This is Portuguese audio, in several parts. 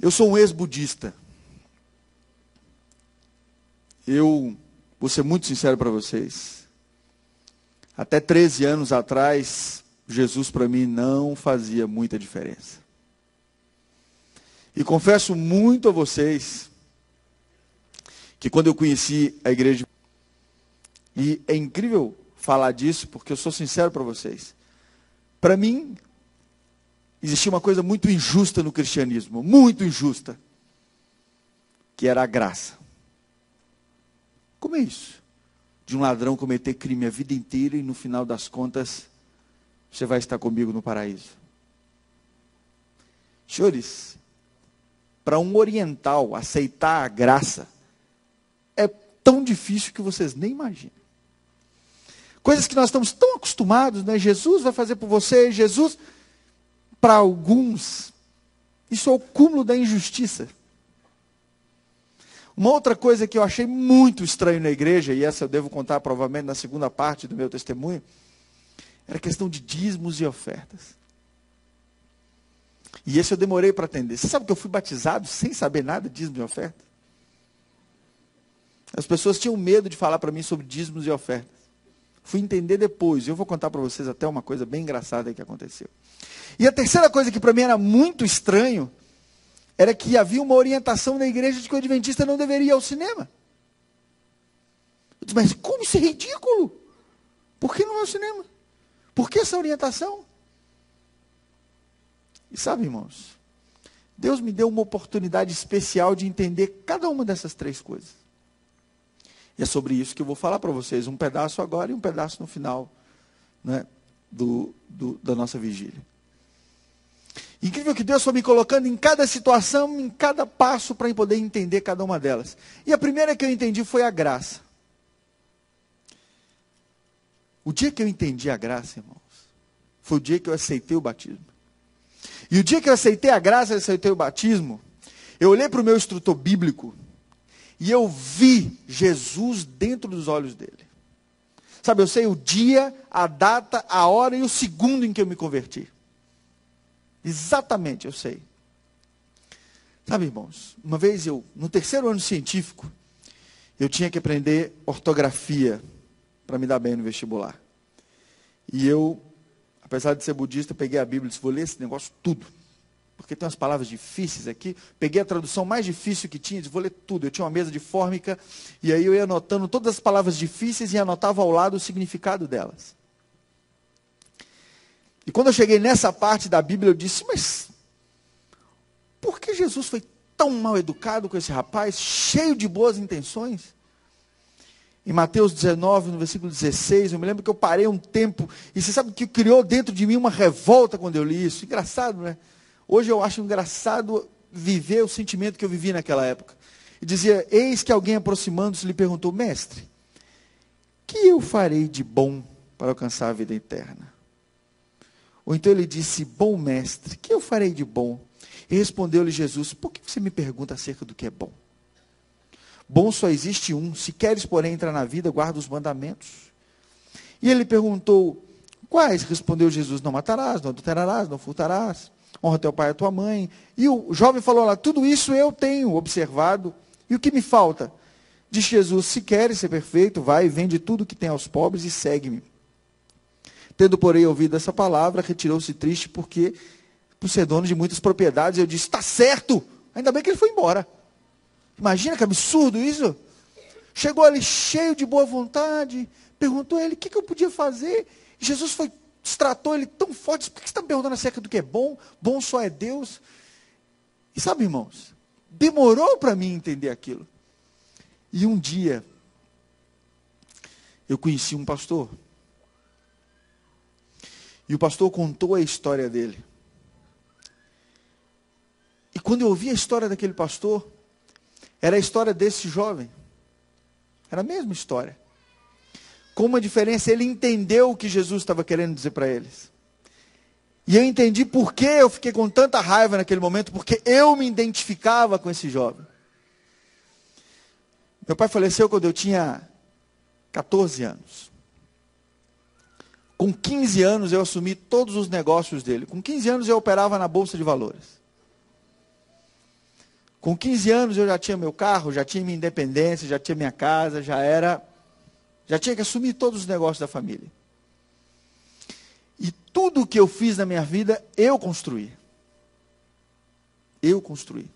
Eu sou um ex-budista. Eu vou ser muito sincero para vocês. Até 13 anos atrás, Jesus para mim não fazia muita diferença. E confesso muito a vocês que quando eu conheci a igreja, e é incrível falar disso, porque eu sou sincero para vocês. Para mim, existia uma coisa muito injusta no cristianismo, muito injusta, que era a graça. Como é isso? De um ladrão cometer crime a vida inteira e no final das contas, você vai estar comigo no paraíso. Senhores, para um oriental aceitar a graça, é tão difícil que vocês nem imaginam. Coisas que nós estamos tão acostumados, né? Jesus vai fazer por você, Jesus, para alguns, isso é o cúmulo da injustiça. Uma outra coisa que eu achei muito estranho na igreja, e essa eu devo contar provavelmente na segunda parte do meu testemunho, era a questão de dízimos e ofertas. E esse eu demorei para atender. Você sabe que eu fui batizado sem saber nada de dízimos e ofertas? As pessoas tinham medo de falar para mim sobre dízimos e ofertas. Fui entender depois. Eu vou contar para vocês até uma coisa bem engraçada que aconteceu. E a terceira coisa que para mim era muito estranho, era que havia uma orientação na igreja de que o adventista não deveria ir ao cinema. Eu disse, mas como isso é ridículo? Por que não é ao cinema? Por que essa orientação? E sabe, irmãos, Deus me deu uma oportunidade especial de entender cada uma dessas três coisas. E é sobre isso que eu vou falar para vocês, um pedaço agora e um pedaço no final, né, da nossa vigília. Incrível que Deus foi me colocando em cada situação, em cada passo, para poder entender cada uma delas. E a primeira que eu entendi foi a graça. O dia que eu entendi a graça, irmãos, foi o dia que eu aceitei o batismo. E o dia que eu aceitei a graça e aceitei o batismo, eu olhei para o meu instrutor bíblico e eu vi Jesus dentro dos olhos dele. Sabe, eu sei o dia, a data, a hora e o segundo em que eu me converti. Exatamente, eu sei. Sabe, irmãos, uma vez no terceiro ano científico, eu tinha que aprender ortografia para me dar bem no vestibular. E eu, apesar de ser budista, peguei a Bíblia e disse, vou ler esse negócio tudo. Porque tem umas palavras difíceis aqui. Peguei a tradução mais difícil que tinha, disse, vou ler tudo. Eu tinha uma mesa de fórmica, e aí eu ia anotando todas as palavras difíceis e anotava ao lado o significado delas. E quando eu cheguei nessa parte da Bíblia, eu disse, mas por que Jesus foi tão mal educado com esse rapaz, cheio de boas intenções? Em Mateus 19, no versículo 16, eu me lembro que eu parei um tempo, e você sabe que criou dentro de mim uma revolta quando eu li isso. Engraçado, né? Hoje eu acho engraçado viver o sentimento que eu vivi naquela época. E dizia, eis que alguém aproximando-se lhe perguntou, mestre, que eu farei de bom para alcançar a vida eterna? Ou então ele disse, bom mestre, que eu farei de bom? E respondeu-lhe Jesus, por que você me pergunta acerca do que é bom? Bom só existe um, se queres, porém, entrar na vida, guarda os mandamentos. E ele perguntou, quais? Respondeu Jesus, não matarás, não adulterarás, não furtarás, honra teu pai e a tua mãe. E o jovem falou lá, tudo isso eu tenho observado, e o que me falta? Disse Jesus, se queres ser perfeito, vai e vende tudo que tem aos pobres e segue-me. Tendo, porém, ouvido essa palavra, retirou-se triste, porque, por ser dono de muitas propriedades, eu disse, está certo, ainda bem que ele foi embora. Imagina que absurdo isso. Chegou ali cheio de boa vontade, perguntou a ele, o que eu podia fazer? E Jesus tratou ele tão forte, por que você está me perguntando acerca do que é bom? Bom só é Deus. E sabe, irmãos, demorou para mim entender aquilo. E um dia, eu conheci um pastor. E o pastor contou a história dele. E quando eu ouvi a história daquele pastor, era a história desse jovem. Era a mesma história. Com uma diferença, ele entendeu o que Jesus estava querendo dizer para eles. E eu entendi por que eu fiquei com tanta raiva naquele momento, porque eu me identificava com esse jovem. Meu pai faleceu quando eu tinha 14 anos. Com 15 anos eu assumi todos os negócios dele. Com 15 anos eu operava na Bolsa de Valores. Com 15 anos eu já tinha meu carro, já tinha minha independência, já tinha minha casa, já tinha que assumir todos os negócios da família. E tudo o que eu fiz na minha vida, eu construí. Eu construí.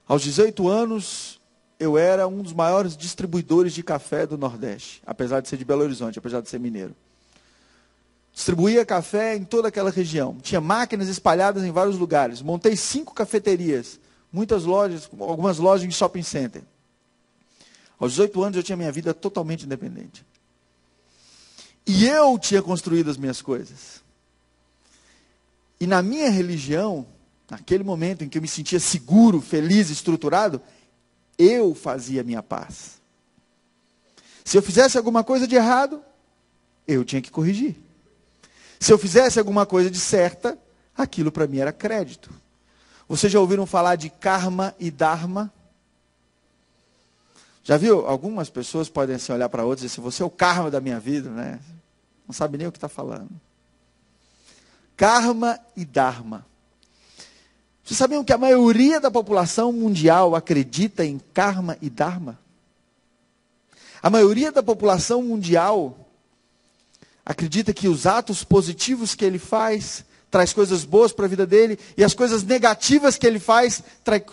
Aos 18 anos, eu era um dos maiores distribuidores de café do Nordeste, apesar de ser de Belo Horizonte, apesar de ser mineiro. Distribuía café em toda aquela região. Tinha máquinas espalhadas em vários lugares. Montei 5 cafeterias, muitas lojas, algumas lojas em shopping center. Aos 18 anos eu tinha minha vida totalmente independente. E eu tinha construído as minhas coisas. E na minha religião, naquele momento em que eu me sentia seguro, feliz, estruturado, eu fazia a minha paz. Se eu fizesse alguma coisa de errado, eu tinha que corrigir. Se eu fizesse alguma coisa de certa, aquilo para mim era crédito. Vocês já ouviram falar de karma e dharma? Já viu? Algumas pessoas podem assim, olhar para outras e dizer assim, você é o karma da minha vida, né? Não sabe nem o que está falando. Karma e dharma. Vocês sabiam que a maioria da população mundial acredita em karma e dharma? A maioria da população mundial acredita que os atos positivos que ele faz traz coisas boas para a vida dele, e as coisas negativas que ele faz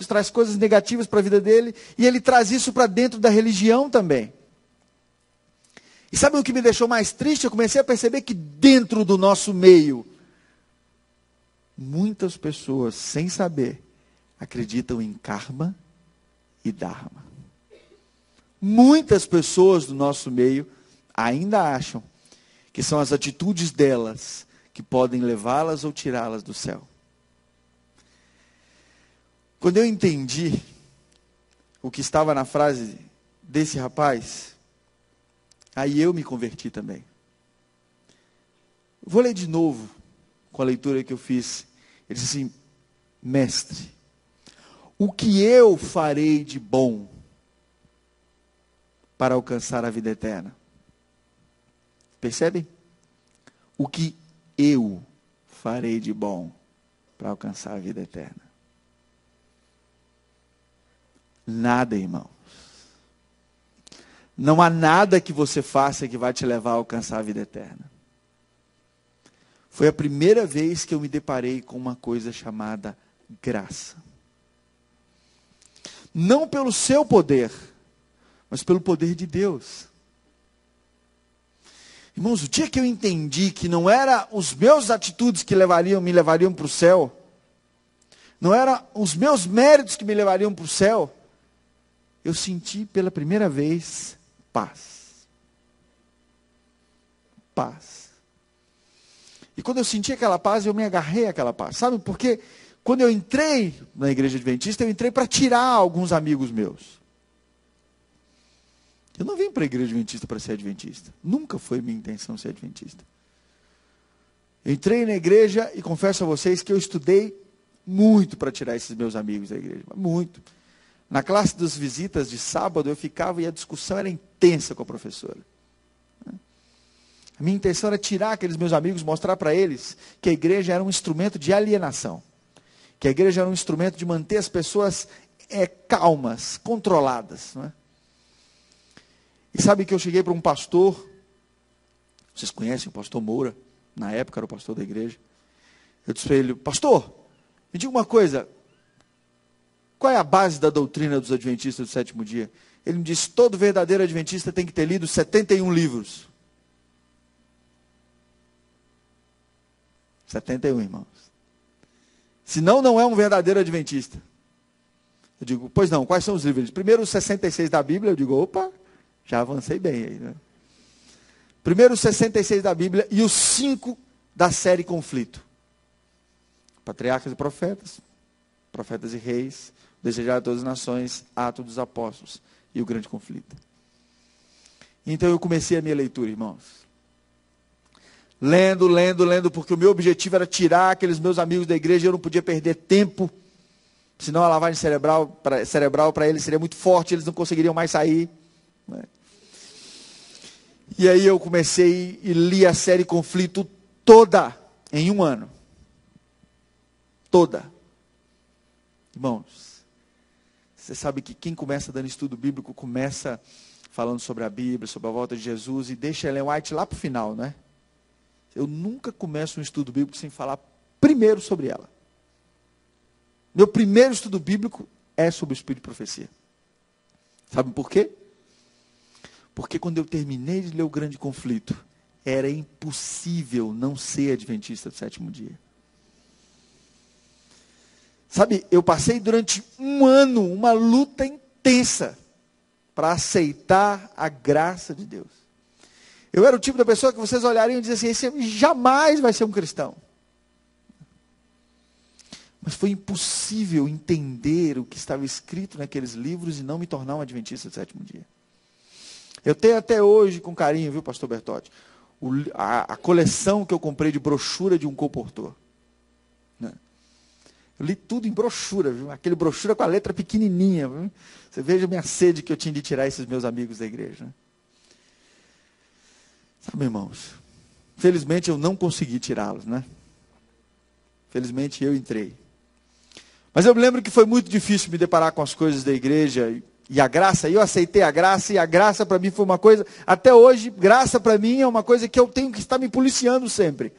traz coisas negativas para a vida dele, e ele traz isso para dentro da religião também. E sabe o que me deixou mais triste? Eu comecei a perceber que dentro do nosso meio, muitas pessoas, sem saber, acreditam em karma e dharma. Muitas pessoas do nosso meio ainda acham que são as atitudes delas que podem levá-las ou tirá-las do céu. Quando eu entendi o que estava na frase desse rapaz, aí eu me converti também. Vou ler de novo, com a leitura que eu fiz. Ele disse assim, mestre, o que eu farei de bom para alcançar a vida eterna? Percebem? O que eu farei de bom para alcançar a vida eterna? Nada, irmãos. Não há nada que você faça que vai te levar a alcançar a vida eterna. Foi a primeira vez que eu me deparei com uma coisa chamada graça. Não pelo seu poder, mas pelo poder de Deus. Irmãos, o dia que eu entendi que não eram os meus atitudes que me levariam para o céu, não eram os meus méritos que me levariam para o céu, eu senti pela primeira vez paz. Paz. E quando eu senti aquela paz, eu me agarrei àquela paz. Sabe por quê? Quando eu entrei na igreja adventista, eu entrei para tirar alguns amigos meus. Eu não vim para a igreja adventista para ser adventista. Nunca foi minha intenção ser adventista. Eu entrei na igreja e confesso a vocês que eu estudei muito para tirar esses meus amigos da igreja. Muito. Na classe das visitas de sábado eu ficava e a discussão era intensa com a professora. A minha intenção era tirar aqueles meus amigos, mostrar para eles que a igreja era um instrumento de alienação. Que a igreja era um instrumento de manter as pessoas calmas, controladas. Não é? E sabe que eu cheguei para um pastor, vocês conhecem o pastor Moura, na época era o pastor da igreja. Eu disse para ele, pastor, me diga uma coisa, qual é a base da doutrina dos adventistas do sétimo dia? Ele me disse, todo verdadeiro adventista tem que ter lido 71 livros. 71, irmãos. Senão, não é um verdadeiro adventista. Eu digo, pois não, quais são os livros? Primeiro os 66 da Bíblia, eu digo, opa, já avancei bem aí, né? Primeiro os 66 da Bíblia e os 5 da série Conflito. Patriarcas e Profetas, Profetas e Reis, Desejar a Todas as Nações, Atos dos Apóstolos e o Grande Conflito. Então eu comecei a minha leitura, irmãos. Lendo, porque o meu objetivo era tirar aqueles meus amigos da igreja, eu não podia perder tempo, senão a lavagem cerebral para eles seria muito forte, eles não conseguiriam mais sair. Né? E aí eu comecei e li a série Conflito toda, em um ano. Toda. Irmãos, Você sabe que quem começa dando estudo bíblico, começa falando sobre a Bíblia, sobre a volta de Jesus, e deixa Ellen White lá para o final, né? Eu nunca começo um estudo bíblico sem falar primeiro sobre ela. Meu primeiro estudo bíblico é sobre o Espírito de Profecia. Sabe por quê? Porque quando eu terminei de ler o Grande Conflito, era impossível não ser adventista do sétimo dia. Sabe, eu passei durante um ano uma luta intensa para aceitar a graça de Deus. Eu era o tipo da pessoa que vocês olhariam e diziam assim, esse jamais vai ser um cristão. Mas foi impossível entender o que estava escrito naqueles livros e não me tornar um adventista do sétimo dia. Eu tenho até hoje, com carinho, viu, pastor Bertotti, a coleção que eu comprei de brochura de um comportor. Né? Eu li tudo em brochura, viu? Aquele brochura com a letra pequenininha. Viu? Você veja a minha sede que eu tinha de tirar esses meus amigos da igreja. Né? Sabe, irmãos, felizmente eu não consegui tirá-los, né? Felizmente eu entrei. Mas eu me lembro que foi muito difícil me deparar com as coisas da igreja e a graça, e eu aceitei a graça, e a graça para mim foi uma coisa, até hoje, graça para mim é uma coisa que eu tenho que estar me policiando sempre.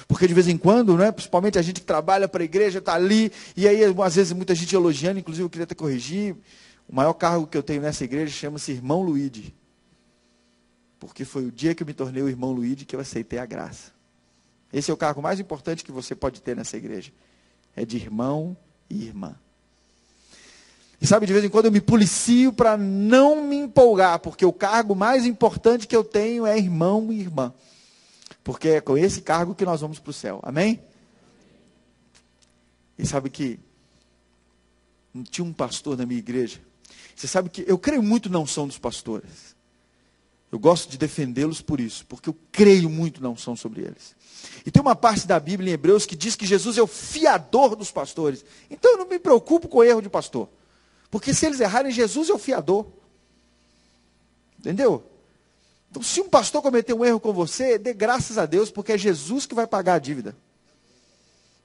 Porque de vez em quando, né, principalmente a gente que trabalha para a igreja, está ali, e aí às vezes muita gente elogiando, inclusive eu queria até corrigir, o maior cargo que eu tenho nessa igreja chama-se Irmão Luíde. Porque foi o dia que eu me tornei o Irmão Luíde que eu aceitei a graça. Esse é o cargo mais importante que você pode ter nessa igreja. É de irmão e irmã. E sabe, de vez em quando eu me policio para não me empolgar, porque o cargo mais importante que eu tenho é irmão e irmã. Porque é com esse cargo que nós vamos para o céu. Amém? E sabe que tinha um pastor na minha igreja. Você sabe que eu creio muito na unção dos pastores. Eu gosto de defendê-los por isso, porque eu creio muito na unção sobre eles. E tem uma parte da Bíblia em Hebreus que diz que Jesus é o fiador dos pastores. Então eu não me preocupo com o erro de pastor. Porque se eles errarem, Jesus é o fiador. Entendeu? Então se um pastor cometer um erro com você, dê graças a Deus, porque é Jesus que vai pagar a dívida.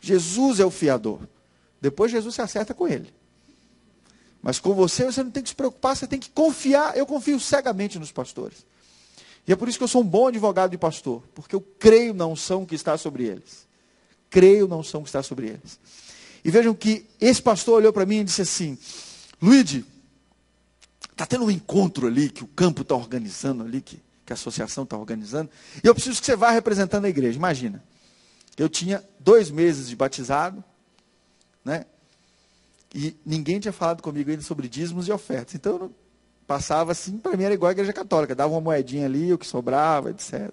Jesus é o fiador. Depois Jesus se acerta com ele. Mas com você não tem que se preocupar, você tem que confiar. Eu confio cegamente nos pastores. E é por isso que eu sou um bom advogado de pastor, porque eu creio na unção que está sobre eles. Creio na unção que está sobre eles. E vejam que esse pastor olhou para mim e disse assim, Luíde, está tendo um encontro ali, que o campo está organizando ali, que a associação está organizando, e eu preciso que você vá representando a igreja. Imagina, eu tinha 2 meses de batizado, né? E ninguém tinha falado comigo ainda sobre dízimos e ofertas. Então eu não passava assim, para mim era igual a igreja católica, dava uma moedinha ali, o que sobrava, etc.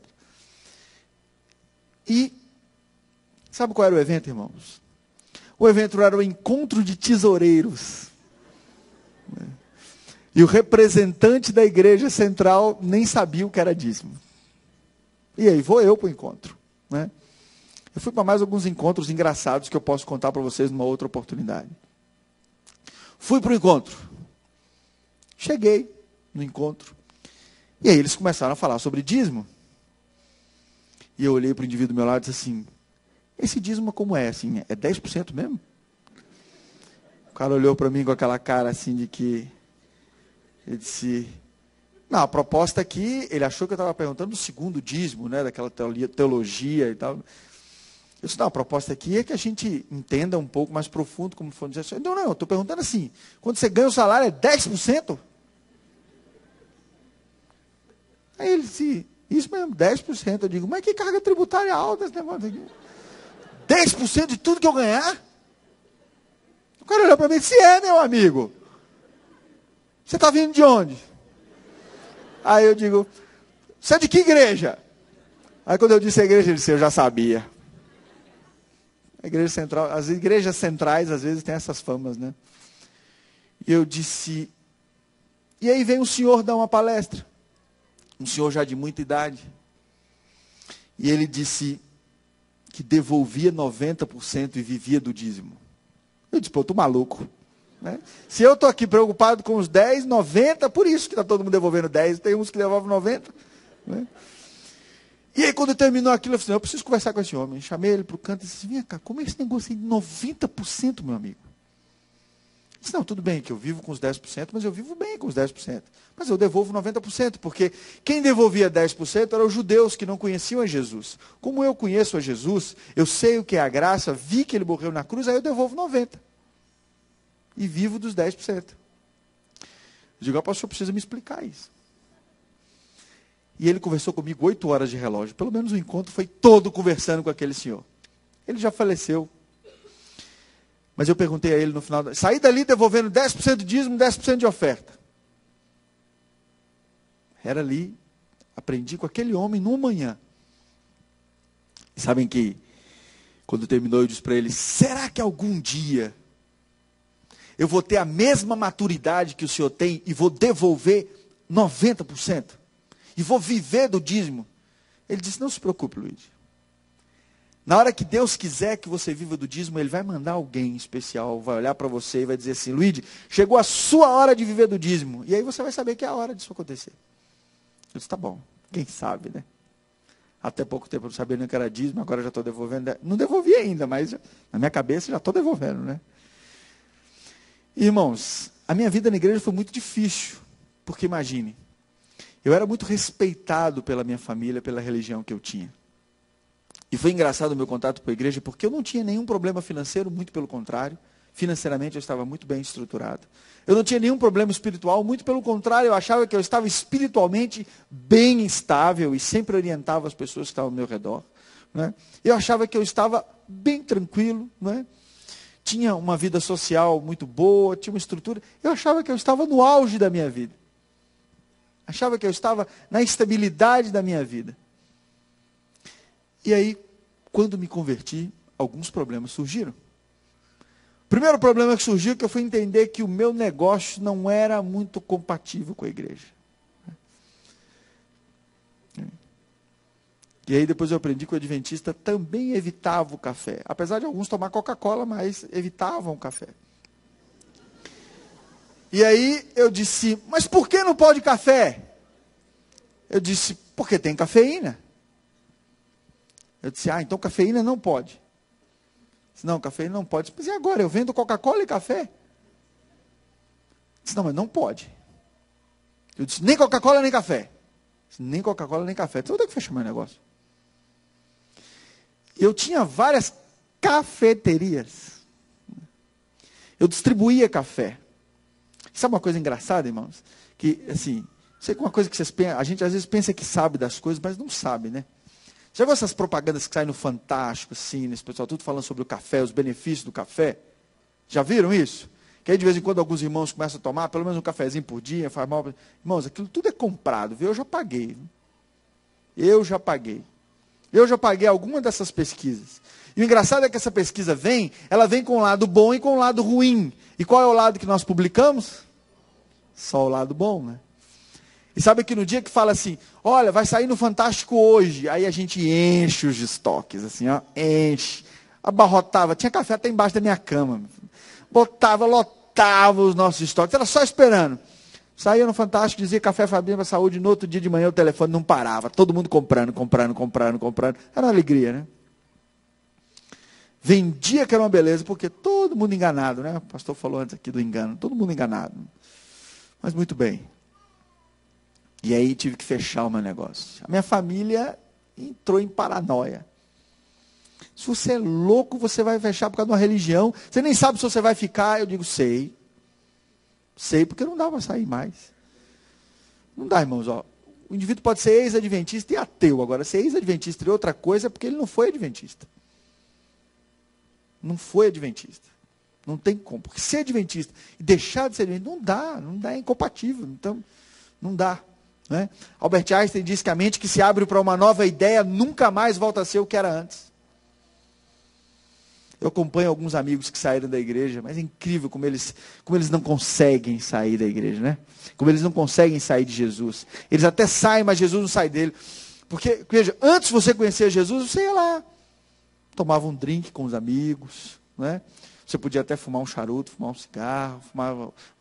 E sabe qual era o evento, irmãos? O evento era o encontro de tesoureiros. E o representante da igreja central nem sabia o que era dízimo. E aí vou eu para o encontro. Né? Eu fui para mais alguns encontros engraçados que eu posso contar para vocês numa outra oportunidade. Fui para o encontro. Cheguei no encontro. E aí eles começaram a falar sobre dízimo. E eu olhei para o indivíduo do meu lado e disse assim, esse dízimo como é? Assim, é 10% mesmo? O cara olhou para mim com aquela cara assim de que... Ele disse... Não, a proposta aqui, ele achou que eu estava perguntando do segundo dízimo, né, daquela teologia e tal. Eu disse, não, a proposta aqui é que a gente entenda um pouco mais profundo como foi dizer assim. Não, eu estou perguntando assim, quando você ganha o salário é 10%? Aí ele disse, isso mesmo, 10%. Eu digo, mas que carga tributária alta esse negócio aqui? 10% de tudo que eu ganhar? O cara olhou para mim e disse, meu amigo, você está vindo de onde? Aí eu digo, você é de que igreja? Aí quando eu disse a igreja, ele disse, eu já sabia. A igreja central, as igrejas centrais às vezes têm essas famas, né? E eu disse, e aí vem um senhor dar uma palestra, um senhor já de muita idade, e ele disse que devolvia 90% e vivia do dízimo. Eu disse, pô, eu estou maluco. Né? Se eu estou aqui preocupado com os 10, 90, por isso que está todo mundo devolvendo 10, tem uns que devolvem 90. Né? E aí quando terminou aquilo, eu falei, eu preciso conversar com esse homem. Chamei ele para o canto e disse, vem cá, como é esse negócio aí de 90%, meu amigo? Disse, não, tudo bem que eu vivo com os 10%, mas eu vivo bem com os 10%. Mas eu devolvo 90%, porque quem devolvia 10% eram os judeus que não conheciam a Jesus. Como eu conheço a Jesus, eu sei o que é a graça, vi que ele morreu na cruz, aí eu devolvo 90%. E vivo dos 10%. Eu digo, pastor, precisa me explicar isso. E ele conversou comigo 8 horas de relógio. Pelo menos o encontro foi todo conversando com aquele senhor. Ele já faleceu. Mas eu perguntei a ele no final, saí dali devolvendo 10% de dízimo, 10% de oferta. Era ali, aprendi com aquele homem numa manhã. E sabem que, quando terminou, eu disse para ele, será que algum dia eu vou ter a mesma maturidade que o senhor tem e vou devolver 90%? E vou viver do dízimo? Ele disse, não se preocupe, Luiz. Na hora que Deus quiser que você viva do dízimo, Ele vai mandar alguém especial, vai olhar para você e vai dizer assim, Luiz, chegou a sua hora de viver do dízimo. E aí você vai saber que é a hora disso acontecer. Eu disse, tá bom, quem sabe, né? Até pouco tempo eu não sabia nem que era dízimo, agora já estou devolvendo. Não devolvi ainda, mas na minha cabeça já estou devolvendo, né? Irmãos, a minha vida na igreja foi muito difícil, porque imagine, eu era muito respeitado pela minha família, pela religião que eu tinha. E foi engraçado o meu contato com a igreja, porque eu não tinha nenhum problema financeiro, muito pelo contrário. Financeiramente eu estava muito bem estruturado. Eu não tinha nenhum problema espiritual, muito pelo contrário, eu achava que eu estava espiritualmente bem estável e sempre orientava as pessoas que estavam ao meu redor. Né? Eu achava que eu estava bem tranquilo, né? Tinha uma vida social muito boa, tinha uma estrutura. Eu achava que eu estava no auge da minha vida. Achava que eu estava na estabilidade da minha vida. E aí, quando me converti, alguns problemas surgiram. O primeiro problema que surgiu é que eu fui entender que o meu negócio não era muito compatível com a igreja. E aí depois eu aprendi que o adventista também evitava o café. Apesar de alguns tomar Coca-Cola, mas evitavam o café. E aí eu disse, mas por que não pode café? Eu disse, porque tem cafeína. Eu disse, então cafeína não pode. Eu disse, não, cafeína não pode. Mas e agora? Eu vendo Coca-Cola e café? Eu disse, não, mas não pode. Eu disse, nem Coca-Cola nem café. Eu disse, nem Coca-Cola nem café. Então onde é que fecha meu negócio? Eu tinha várias cafeterias. Eu distribuía café. Sabe uma coisa engraçada, irmãos? Que, assim, sei que uma coisa que vocês pensam, a gente às vezes pensa que sabe das coisas, mas não sabe, né? Já viu essas propagandas que saem no Fantástico, assim, nesse pessoal, tudo falando sobre o café, os benefícios do café? Já viram isso? Que aí de vez em quando alguns irmãos começam a tomar, pelo menos um cafezinho por dia, faz mal. Irmãos, aquilo tudo é comprado, viu? Eu já paguei. Eu já paguei. Eu já paguei alguma dessas pesquisas. E o engraçado é que essa pesquisa ela vem com o lado bom e com o lado ruim. E qual é o lado que nós publicamos? Só o lado bom, né? E sabe que no dia que fala assim, olha, vai sair no Fantástico hoje, aí a gente enche os estoques, assim, ó, enche, abarrotava, tinha café até embaixo da minha cama, lotava os nossos estoques, era só esperando. Saía no Fantástico, dizia café Fabinho para saúde, no outro dia de manhã o telefone não parava, todo mundo comprando, era uma alegria, né? Vendia que era uma beleza, porque todo mundo enganado, né? O pastor falou antes aqui do engano, todo mundo enganado. Mas muito bem. E aí tive que fechar o meu negócio. A minha família entrou em paranoia. Se você é louco, você vai fechar por causa de uma religião. Você nem sabe se você vai ficar. Eu digo, sei. Sei, porque não dá para sair mais. Não dá, irmãos. Ó. O indivíduo pode ser ex-adventista e ateu. Agora, ser ex-adventista e outra coisa é porque ele não foi adventista. Não foi adventista. Não tem como. Porque ser adventista e deixar de ser adventista, não dá, é incompatível. Então, não dá. Né? Albert Einstein diz que a mente que se abre para uma nova ideia nunca mais volta a ser o que era antes. Eu acompanho alguns amigos que saíram da igreja, mas é incrível como eles não conseguem sair da igreja, né? Como eles não conseguem sair de Jesus. Eles até saem, mas Jesus não sai dele. Porque, veja, antes de você conhecer Jesus, você ia lá, tomava um drink com os amigos, né? Você podia até fumar um charuto, fumar um cigarro,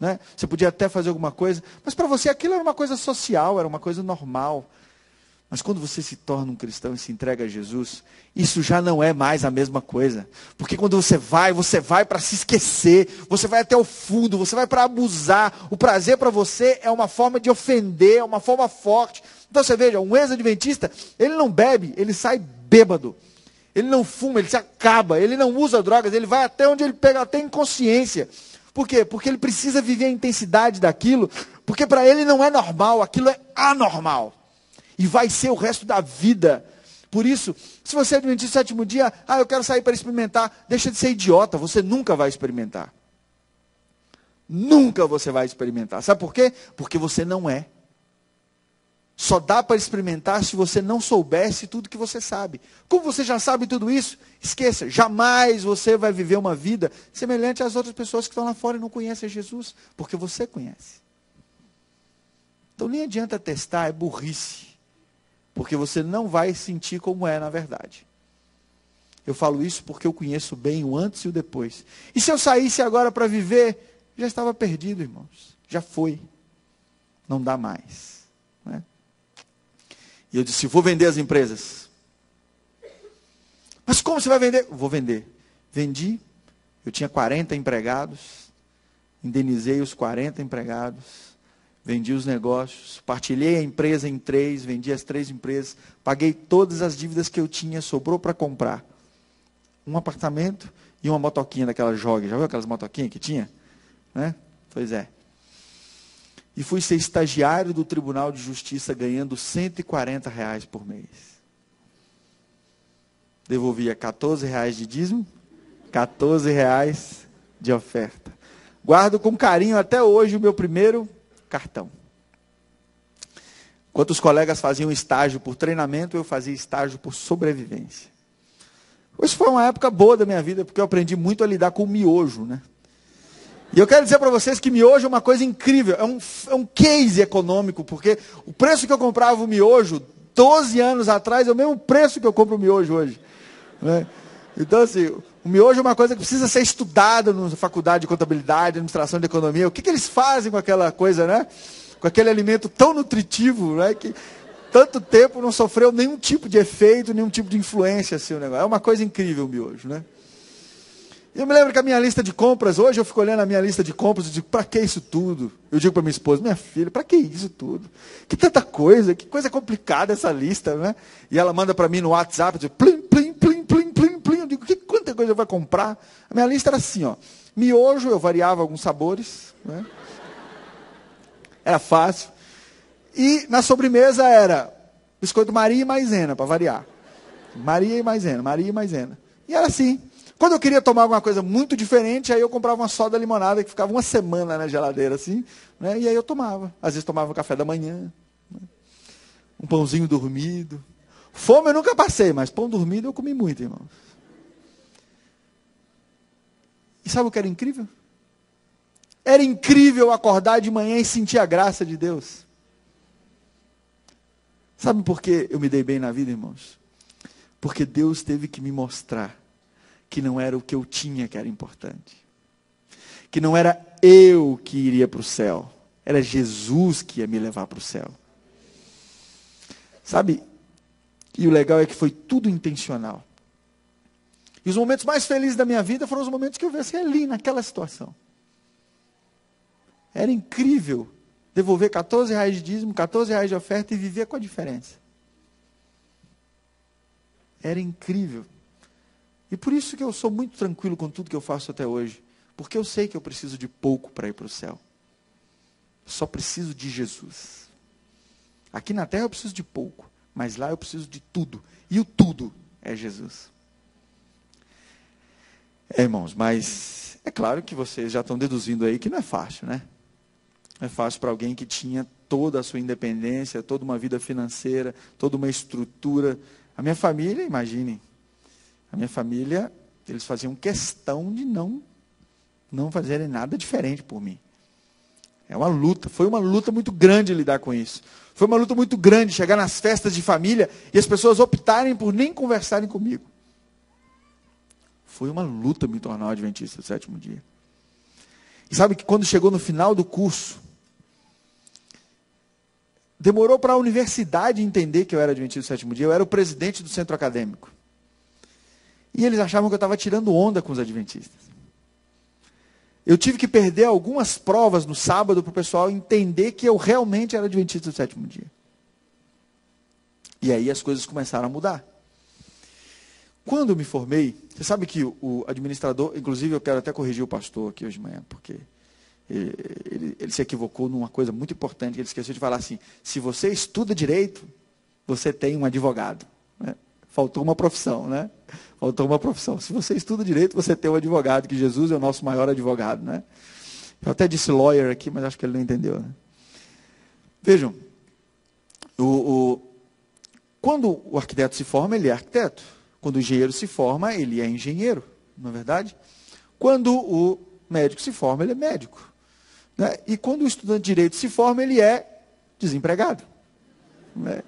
né? Você podia até fazer alguma coisa, mas para você aquilo era uma coisa social, era uma coisa normal. Mas quando você se torna um cristão e se entrega a Jesus, isso já não é mais a mesma coisa. Porque quando você vai para se esquecer, você vai até o fundo, você vai para abusar. O prazer para você é uma forma de ofender, é uma forma forte. Então você veja, um ex-adventista, ele não bebe, ele sai bêbado. Ele não fuma, ele se acaba, ele não usa drogas, ele vai até onde ele pega até inconsciência. Por quê? Porque ele precisa viver a intensidade daquilo, porque para ele não é normal, aquilo é anormal. E vai ser o resto da vida. Por isso, se você é adventista do sétimo dia, eu quero sair para experimentar, deixa de ser idiota, você nunca vai experimentar. Nunca você vai experimentar. Sabe por quê? Porque você não é. Só dá para experimentar se você não soubesse tudo que você sabe. Como você já sabe tudo isso, esqueça, jamais você vai viver uma vida semelhante às outras pessoas que estão lá fora e não conhecem Jesus, porque você conhece. Então nem adianta testar, é burrice, porque você não vai sentir como é na verdade. Eu falo isso porque eu conheço bem o antes e o depois. E se eu saísse agora para viver, já estava perdido, irmãos. Já foi. Não dá mais. Né? E eu disse, vou vender as empresas. Mas como você vai vender? Vou vender. Vendi, eu tinha 40 empregados, indenizei os 40 empregados, vendi os negócios, partilhei a empresa em 3, vendi as 3 empresas, paguei todas as dívidas que eu tinha, sobrou para comprar um apartamento e uma motoquinha daquela Jog. Já viu aquelas motoquinhas que tinha? Né? Pois é. E fui ser estagiário do Tribunal de Justiça ganhando R$140 por mês. Devolvia R$14 de dízimo, R$14 de oferta. Guardo com carinho até hoje o meu primeiro cartão. Enquanto os colegas faziam estágio por treinamento, eu fazia estágio por sobrevivência. Isso foi uma época boa da minha vida, porque eu aprendi muito a lidar com o miojo, né? E eu quero dizer para vocês que miojo é uma coisa incrível, é um case econômico, porque o preço que eu comprava o miojo 12 anos atrás é o mesmo preço que eu compro o miojo hoje. Né? Então, assim, o miojo é uma coisa que precisa ser estudada na faculdade de contabilidade, administração de economia. O que eles fazem com aquela coisa, né? Com aquele alimento tão nutritivo, né? Que tanto tempo não sofreu nenhum tipo de efeito, nenhum tipo de influência. Assim, o negócio. É uma coisa incrível o miojo, né? Eu me lembro que a minha lista de compras, hoje eu fico olhando a minha lista de compras e digo, para que isso tudo? Eu digo para minha esposa, minha filha, para que isso tudo? Que tanta coisa, que coisa complicada essa lista, né? E ela manda para mim no WhatsApp, diz, plim, plim, plim, plim, plim, plim. Eu digo, quanta coisa eu vou comprar? A minha lista era assim, ó, miojo, eu variava alguns sabores, né? Era fácil. E na sobremesa era biscoito Maria e maisena, para variar. Maria e maisena, Maria e maisena. E era assim. Quando eu queria tomar alguma coisa muito diferente, aí eu comprava uma soda limonada que ficava uma semana na geladeira, assim, né? E aí eu tomava. Às vezes tomava um café da manhã, né? Um pãozinho dormido. Fome eu nunca passei, mas pão dormido eu comi muito, irmãos. E sabe o que era incrível? Era incrível acordar de manhã e sentir a graça de Deus. Sabe por que eu me dei bem na vida, irmãos? Porque Deus teve que me mostrar que não era o que eu tinha que era importante. Que não era eu que iria para o céu. Era Jesus que ia me levar para o céu. Sabe? E o legal é que foi tudo intencional. E os momentos mais felizes da minha vida foram os momentos que eu vi assim, ali, naquela situação. Era incrível devolver R$14 de dízimo, R$14 de oferta e viver com a diferença. Era incrível. E por isso que eu sou muito tranquilo com tudo que eu faço até hoje. Porque eu sei que eu preciso de pouco para ir para o céu. Só preciso de Jesus. Aqui na terra eu preciso de pouco. Mas lá eu preciso de tudo. E o tudo é Jesus. Irmãos, mas é claro que vocês já estão deduzindo aí que não é fácil, né? Não é fácil para alguém que tinha toda a sua independência, toda uma vida financeira, toda uma estrutura. A minha família, imaginem. A minha família, eles faziam questão de não fazerem nada diferente por mim. É uma luta, foi uma luta muito grande lidar com isso. Foi uma luta muito grande chegar nas festas de família e as pessoas optarem por nem conversarem comigo. Foi uma luta me tornar um adventista do sétimo dia. E sabe que quando chegou no final do curso, demorou para a universidade entender que eu era adventista do sétimo dia. Eu era o presidente do centro acadêmico. E eles achavam que eu estava tirando onda com os adventistas. Eu tive que perder algumas provas no sábado para o pessoal entender que eu realmente era adventista do sétimo dia. E aí as coisas começaram a mudar. Quando eu me formei, você sabe que o administrador, inclusive eu quero até corrigir o pastor aqui hoje de manhã, porque ele se equivocou numa coisa muito importante, ele esqueceu de falar assim, se você estuda direito, você tem um advogado. Né? Faltou uma profissão, né? Faltou uma profissão. Se você estuda direito, você tem um advogado, que Jesus é o nosso maior advogado, né? Eu até disse lawyer aqui, mas acho que ele não entendeu, né? Vejam, quando o arquiteto se forma, ele é arquiteto. Quando o engenheiro se forma, ele é engenheiro, não é verdade? Quando o médico se forma, ele é médico. Né? E quando o estudante de direito se forma, ele é desempregado. Né?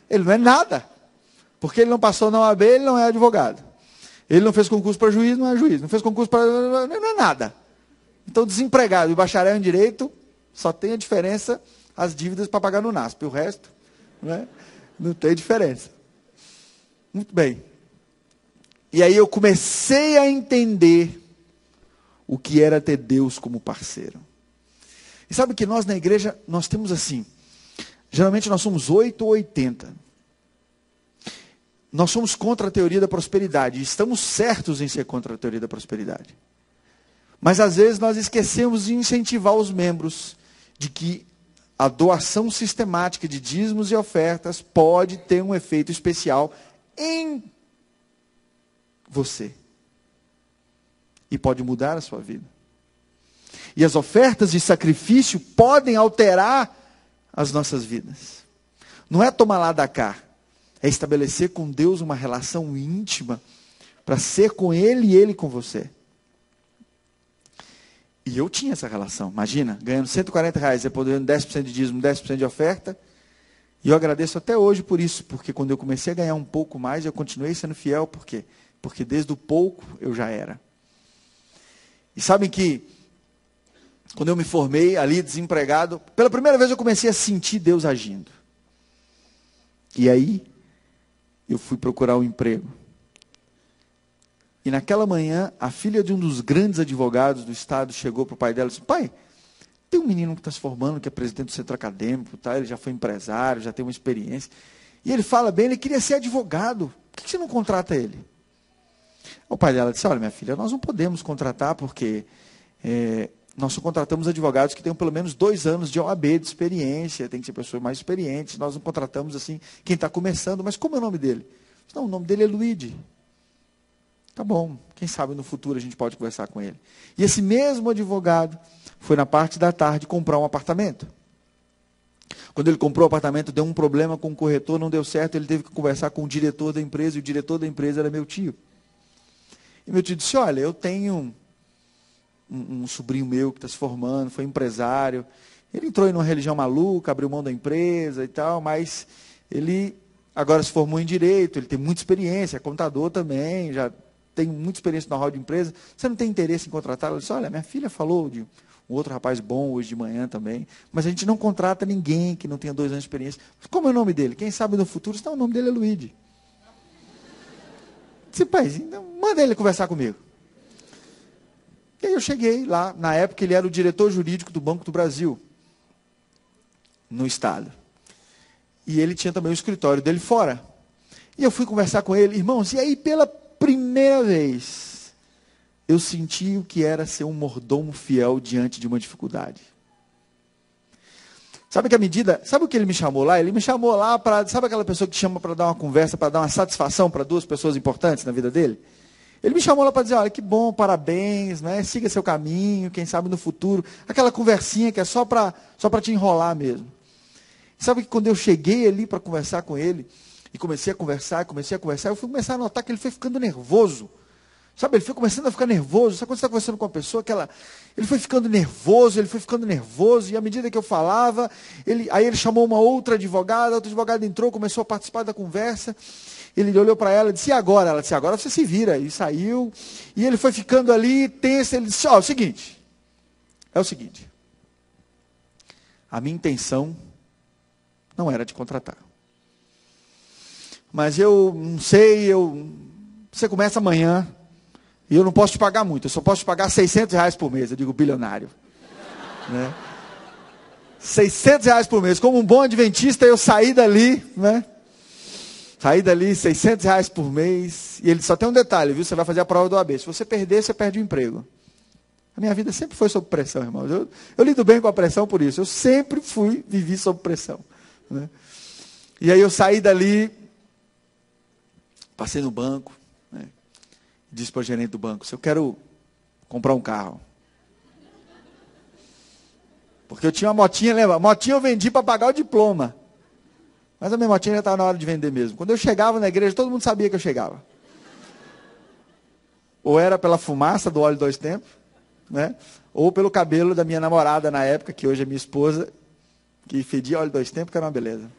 Ele não é nada. Porque ele não passou na OAB, ele não é advogado. Ele não fez concurso para juiz, não é juiz. Não fez concurso para... não é nada. Então, desempregado e bacharel em direito, só tem a diferença as dívidas para pagar no NASP. O resto, né? Não tem diferença. Muito bem. E aí eu comecei a entender o que era ter Deus como parceiro. E sabe que nós na igreja, nós temos assim, geralmente nós somos 8 ou 80. Nós somos contra a teoria da prosperidade, e estamos certos em ser contra a teoria da prosperidade. Mas às vezes nós esquecemos de incentivar os membros de que a doação sistemática de dízimos e ofertas pode ter um efeito especial em você. E pode mudar a sua vida. E as ofertas de sacrifício podem alterar as nossas vidas. Não é tomar lá da cá. É estabelecer com Deus uma relação íntima para ser com Ele e Ele com você. E eu tinha essa relação. Imagina, ganhando R$140, dando 10% de dízimo, 10% de oferta. E eu agradeço até hoje por isso, porque quando eu comecei a ganhar um pouco mais, eu continuei sendo fiel. Por quê? Porque desde o pouco eu já era. E sabem que, quando eu me formei ali, desempregado, pela primeira vez eu comecei a sentir Deus agindo. E aí, eu fui procurar um emprego. E naquela manhã, a filha de um dos grandes advogados do estado chegou para o pai dela e disse, pai, tem um menino que está se formando, que é presidente do centro acadêmico, tá? Ele já foi empresário, já tem uma experiência. E ele fala bem, ele queria ser advogado. Por que você não contrata ele? O pai dela disse, olha minha filha, nós não podemos contratar porque nós só contratamos advogados que tenham pelo menos 2 anos de OAB de experiência, tem que ser pessoas mais experientes, nós não contratamos assim quem está começando, mas como é o nome dele? Não, o nome dele é Luigi. Tá bom, quem sabe no futuro a gente pode conversar com ele. E esse mesmo advogado foi na parte da tarde comprar um apartamento. Quando ele comprou o apartamento, deu um problema com o corretor, não deu certo, ele teve que conversar com o diretor da empresa, e o diretor da empresa era meu tio. E meu tio disse, olha, eu tenho um sobrinho meu que está se formando, foi empresário, ele entrou em uma religião maluca, abriu mão da empresa e tal, mas ele agora se formou em direito, ele tem muita experiência, é contador também, já tem muita experiência no know-how de empresa, você não tem interesse em contratá-lo? Ele disse, olha, minha filha falou de um outro rapaz bom hoje de manhã também, mas a gente não contrata ninguém que não tenha 2 anos de experiência. Mas como é o nome dele? Quem sabe no futuro, o nome dele é Luigi. Disse, pai, então manda ele conversar comigo. E aí eu cheguei lá, na época ele era o diretor jurídico do Banco do Brasil, no estado. E ele tinha também o escritório dele fora. E eu fui conversar com ele, irmãos, e aí pela primeira vez, eu senti o que era ser um mordomo fiel diante de uma dificuldade. Sabe sabe o que ele me chamou lá? Ele me chamou lá para, sabe aquela pessoa que te chama para dar uma conversa, para dar uma satisfação para 2 pessoas importantes na vida dele? Ele me chamou lá para dizer, olha, que bom, parabéns, né? Siga seu caminho, quem sabe no futuro. Aquela conversinha que é só para te enrolar mesmo. Sabe que quando eu cheguei ali para conversar com ele, e comecei a conversar, eu fui começar a notar que ele foi ficando nervoso. Sabe, ele foi começando a ficar nervoso. Sabe quando você está conversando com uma pessoa, ele foi ficando nervoso, e à medida que eu falava, aí ele chamou uma outra advogada, a outra advogada entrou, começou a participar da conversa, ele olhou para ela e disse, e agora? Ela disse, agora você se vira, e saiu, e ele foi ficando ali, tenso, ele disse, é o seguinte, a minha intenção não era te contratar. Mas eu não sei, você começa amanhã, e eu não posso te pagar muito, eu só posso te pagar R$600 por mês, eu digo bilionário. Né? R$600 por mês, como um bom adventista, eu saí dali, né? Saí dali, R$600 por mês, e ele só tem um detalhe, viu? Você vai fazer a prova do OAB, se você perder, você perde o emprego. A minha vida sempre foi sob pressão, irmãos. Eu lido bem com a pressão por isso. Eu sempre vivi sob pressão. Né? E aí eu saí dali, passei no banco, né? Disse para o gerente do banco, se eu quero comprar um carro. Porque eu tinha uma motinha, lembra? Motinha eu vendi para pagar o diploma. Mas a minha motinha já estava na hora de vender mesmo. Quando eu chegava na igreja, todo mundo sabia que eu chegava. Ou era pela fumaça do óleo dois tempos, né? Ou pelo cabelo da minha namorada na época, que hoje é minha esposa, que fedia óleo dois tempos, que era uma beleza.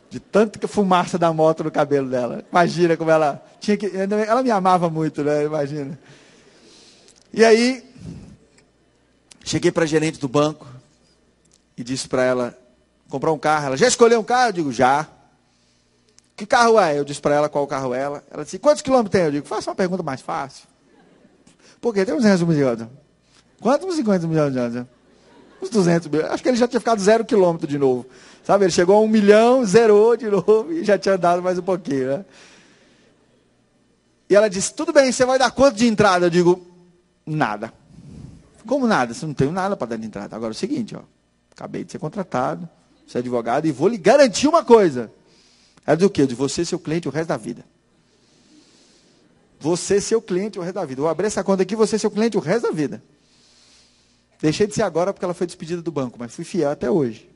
De tanto que fumaça da moto no cabelo dela. Imagina como ela tinha que... Ela me amava muito, né? Imagina. E aí, cheguei para a gerente do banco e disse para ela comprar um carro. Ela, já escolheu um carro? Eu digo, já. Que carro é? Eu disse para ela qual carro é. Ela disse, quantos quilômetros tem? Eu digo, faça uma pergunta mais fácil. Porque tem uns 200 milhões. Quantos? Uns 50 milhões de anos? Uns 200 milhões. Acho que ele já tinha ficado 0 quilômetro de novo. Sabe, ele chegou a 1 milhão, zerou de novo e já tinha andado mais um pouquinho, né? E ela disse, tudo bem, você vai dar quanto de entrada? Eu digo, nada. Como nada? Você não tem nada para dar de entrada. Agora é o seguinte, ó, acabei de ser contratado, você é advogado e vou lhe garantir uma coisa. Ela diz o quê? De você ser o cliente o resto da vida. Você ser o cliente o resto da vida. Eu vou abrir essa conta aqui, você ser o cliente o resto da vida. Deixei de ser agora porque ela foi despedida do banco, mas fui fiel até hoje.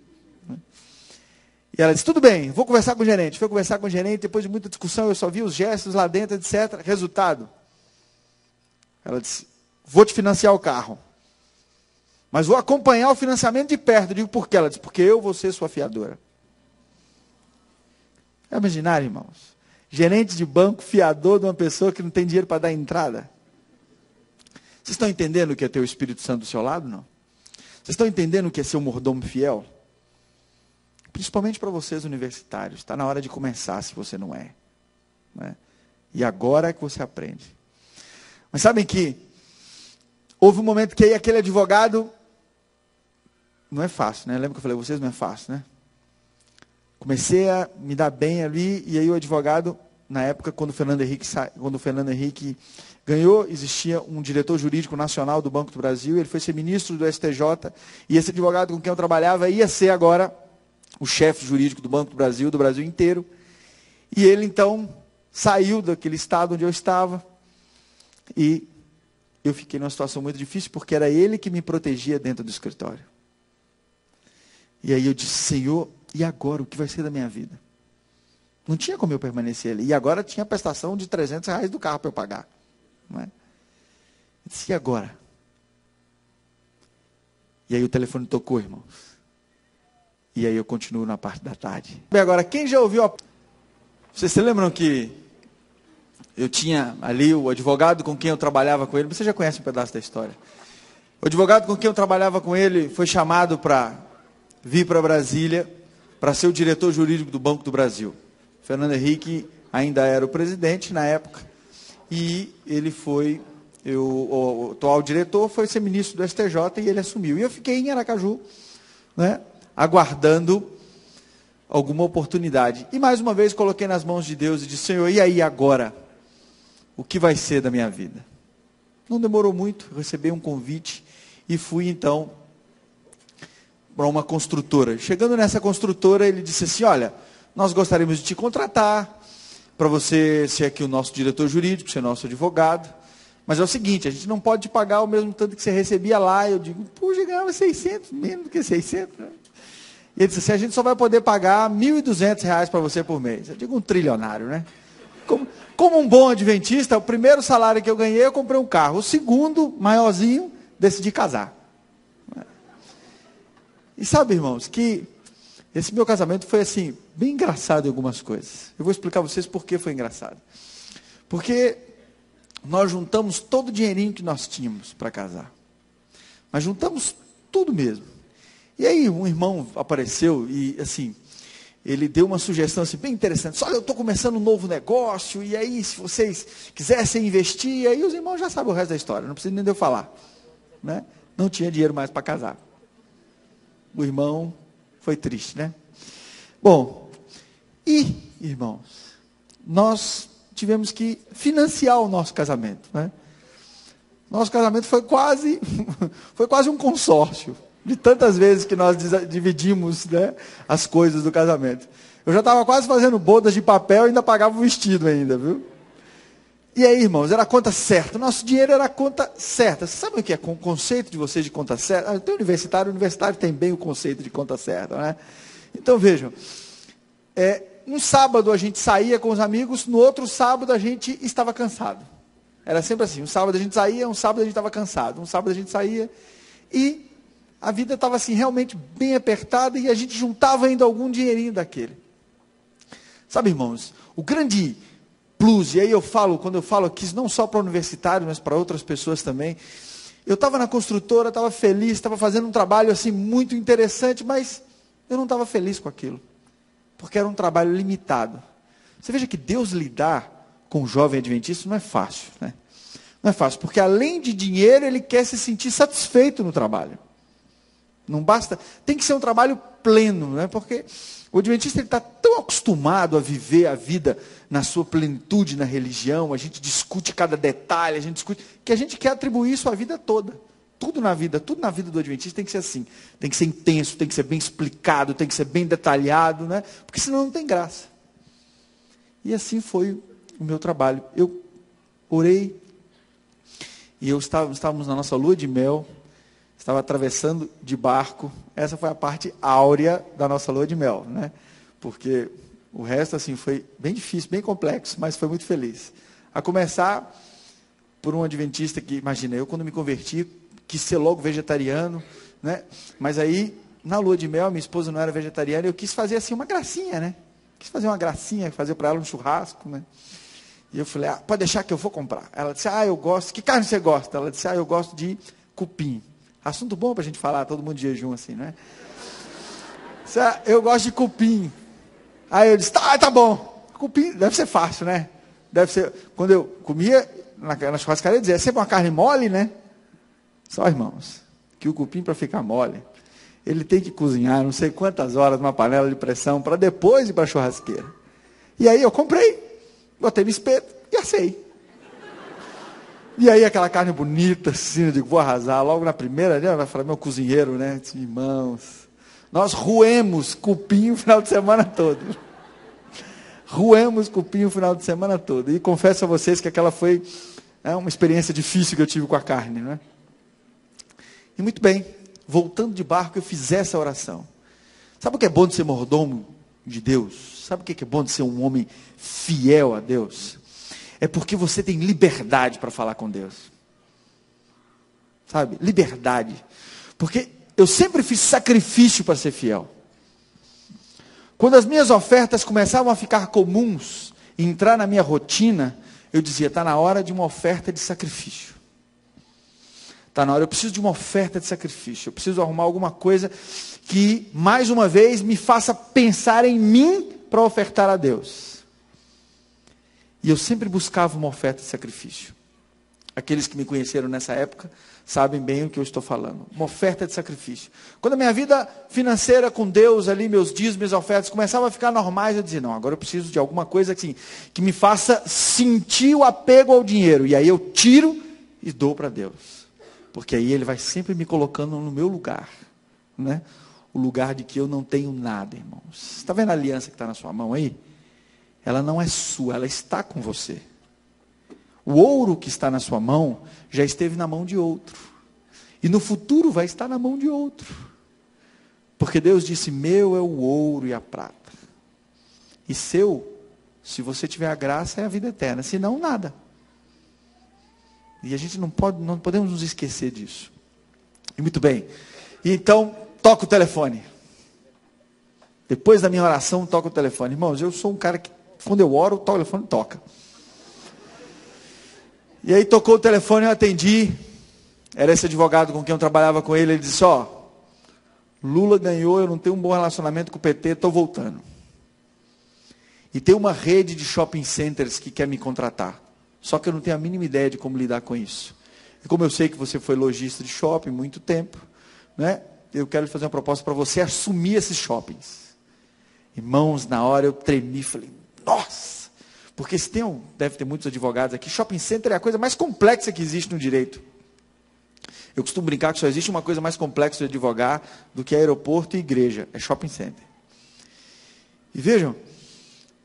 E ela disse, tudo bem, vou conversar com o gerente. Foi conversar com o gerente, depois de muita discussão, eu só vi os gestos lá dentro, etc. Resultado. Ela disse, vou te financiar o carro. Mas vou acompanhar o financiamento de perto. Eu digo, por quê? Ela disse, porque eu vou ser sua fiadora. É imaginar, irmãos? Gerente de banco, fiador de uma pessoa que não tem dinheiro para dar entrada. Vocês estão entendendo o que é ter o Espírito Santo do seu lado, não? Vocês estão entendendo o que é ser um mordomo fiel? Principalmente para vocês universitários. Está na hora de começar, se você não é. Né? E agora é que você aprende. Mas sabem que houve um momento que aí aquele advogado... Não é fácil, né? Lembra que eu falei, vocês não é fácil, né? Comecei a me dar bem ali, e aí o advogado, na época, quando o Fernando Henrique ganhou, existia um diretor jurídico nacional do Banco do Brasil, ele foi ser ministro do STJ, e esse advogado com quem eu trabalhava ia ser agora o chefe jurídico do Banco do Brasil inteiro, e ele então saiu daquele estado onde eu estava, e eu fiquei numa situação muito difícil, porque era ele que me protegia dentro do escritório. E aí eu disse, Senhor, e agora, o que vai ser da minha vida? Não tinha como eu permanecer ali. E agora tinha a prestação de R$300 do carro para eu pagar. Não é? Eu disse, e agora? E aí o telefone tocou, irmãos. E aí eu continuo na parte da tarde. Bem, agora, quem já ouviu... Vocês se lembram que eu tinha ali o advogado com quem eu trabalhava com ele? Você já conhece um pedaço da história. O advogado com quem eu trabalhava com ele foi chamado para vir para Brasília para ser o diretor jurídico do Banco do Brasil. Fernando Henrique ainda era o presidente na época, e ele foi, o atual diretor foi ser ministro do STJ e ele assumiu. E eu fiquei em Aracaju, né, aguardando alguma oportunidade. E mais uma vez coloquei nas mãos de Deus e disse, Senhor, e aí agora? O que vai ser da minha vida? Não demorou muito, recebi um convite e fui então para uma construtora. Chegando nessa construtora, ele disse assim, olha, nós gostaríamos de te contratar, para você ser aqui o nosso diretor jurídico, ser nosso advogado, mas é o seguinte, a gente não pode te pagar o mesmo tanto que você recebia lá. Eu digo, puxa, ganhava 600, menos do que 600. Né? E ele disse assim, a gente só vai poder pagar R$1.200 para você por mês. Eu digo, um trilionário, né? Como um bom adventista, o primeiro salário que eu ganhei, eu comprei um carro. O segundo, maiorzinho, decidi casar. E sabe, irmãos, que esse meu casamento foi assim, bem engraçado em algumas coisas. Eu vou explicar a vocês por que foi engraçado. Porque nós juntamos todo o dinheirinho que nós tínhamos para casar. Mas juntamos tudo mesmo. E aí um irmão apareceu e assim, ele deu uma sugestão assim, bem interessante. Olha, eu estou começando um novo negócio, e aí se vocês quisessem investir, aí os irmãos já sabem o resto da história, não precisa nem de eu falar. Né? Não tinha dinheiro mais para casar. O irmão foi triste, né? Bom, e irmãos, nós tivemos que financiar o nosso casamento. Né? Nosso casamento foi quase um consórcio. De tantas vezes que nós dividimos, né, as coisas do casamento. Eu já estava quase fazendo bodas de papel e ainda pagava o vestido ainda, viu? E aí, irmãos, era a conta certa. Nosso dinheiro era a conta certa. Vocês sabem o que é o conceito de vocês de conta certa? Tem universitário tem bem o conceito de conta certa, né? Então, vejam. Um sábado a gente saía com os amigos, no outro sábado a gente estava cansado. Era sempre assim, um sábado a gente saía, um sábado a gente estava cansado. Um sábado a gente saía e a vida estava assim, realmente bem apertada e a gente juntava ainda algum dinheirinho daquele. Sabe, irmãos, o grande plus, e aí quando eu falo aqui, não só para universitários, mas para outras pessoas também, eu estava na construtora, estava feliz, estava fazendo um trabalho assim muito interessante, mas eu não estava feliz com aquilo, porque era um trabalho limitado. Você veja que Deus lidar com o jovem adventista não é fácil, né? Não é fácil, porque além de dinheiro, ele quer se sentir satisfeito no trabalho. Não basta, tem que ser um trabalho pleno, né? Porque o adventista está tão acostumado a viver a vida na sua plenitude na religião, a gente discute cada detalhe, que a gente quer atribuir isso à vida toda. Tudo na vida do adventista tem que ser assim, tem que ser intenso, tem que ser bem explicado, tem que ser bem detalhado, né? Porque senão não tem graça. E assim foi o meu trabalho. Eu orei, e estávamos na nossa lua de mel, estava atravessando de barco. Essa foi a parte áurea da nossa lua de mel, né? Porque o resto assim foi bem difícil, bem complexo, mas foi muito feliz. A começar por um adventista que, imagina, eu quando me converti, quis ser logo vegetariano, né? Mas aí, na lua de mel, minha esposa não era vegetariana, e eu quis fazer assim uma gracinha, né? Quis fazer uma gracinha, fazer para ela um churrasco, né? E eu falei, pode deixar que eu vou comprar. Ela disse, eu gosto, que carne você gosta? Ela disse, eu gosto de cupim. Assunto bom para a gente falar, todo mundo de jejum assim, né? Eu gosto de cupim. Aí eu disse, tá bom. Cupim deve ser fácil, né? Deve ser. Quando eu comia na churrascaria, eu dizia, é sempre uma carne mole, né? Só, irmãos, que o cupim, para ficar mole, ele tem que cozinhar não sei quantas horas numa panela de pressão para depois ir para a churrasqueira. E aí eu comprei, botei no espeto e assei. E aí aquela carne bonita, assim, eu digo, vou arrasar. Logo na primeira, né, vai falar, meu cozinheiro, né? Disse, irmãos, nós roemos cupim o final de semana todo. Roemos cupim o final de semana todo. E confesso a vocês que aquela foi uma experiência difícil que eu tive com a carne, né? E muito bem, voltando de barco, eu fiz essa oração. Sabe o que é bom de ser mordomo de Deus? Sabe o que é bom de ser um homem fiel a Deus? É porque você tem liberdade para falar com Deus. Sabe? Liberdade. Porque eu sempre fiz sacrifício para ser fiel. Quando as minhas ofertas começavam a ficar comuns, e entrar na minha rotina, eu dizia, está na hora de uma oferta de sacrifício. Está na hora, eu preciso de uma oferta de sacrifício. Eu preciso arrumar alguma coisa que, mais uma vez, me faça pensar em mim para ofertar a Deus. E eu sempre buscava uma oferta de sacrifício. Aqueles que me conheceram nessa época sabem bem o que eu estou falando. Uma oferta de sacrifício. Quando a minha vida financeira com Deus ali, meus dias, minhas ofertas começavam a ficar normais, eu dizia, não, agora eu preciso de alguma coisa assim, que me faça sentir o apego ao dinheiro. E aí eu tiro e dou para Deus. Porque aí Ele vai sempre me colocando no meu lugar. Né? O lugar de que eu não tenho nada, irmãos. Está vendo a aliança que está na sua mão aí? Ela não é sua, ela está com você. O ouro que está na sua mão, já esteve na mão de outro. E no futuro vai estar na mão de outro. Porque Deus disse, meu é o ouro e a prata. E seu, se você tiver a graça, é a vida eterna. Se não, nada. E a gente não podemos nos esquecer disso. E muito bem. E então, toca o telefone. Depois da minha oração, toca o telefone. Irmãos, eu sou um cara que, quando eu oro, o telefone toca. E aí tocou o telefone, eu atendi. Era esse advogado com quem eu trabalhava com ele. Ele disse, Lula ganhou, eu não tenho um bom relacionamento com o PT, estou voltando. E tem uma rede de shopping centers que quer me contratar. Só que eu não tenho a mínima ideia de como lidar com isso. E como eu sei que você foi lojista de shopping muito tempo, né? Eu quero lhe fazer uma proposta para você assumir esses shoppings. Irmãos, na hora eu tremi, falei, nossa! Porque se tem deve ter muitos advogados aqui, shopping center é a coisa mais complexa que existe no direito. Eu costumo brincar que só existe uma coisa mais complexa de advogar do que aeroporto e igreja, é shopping center. E vejam,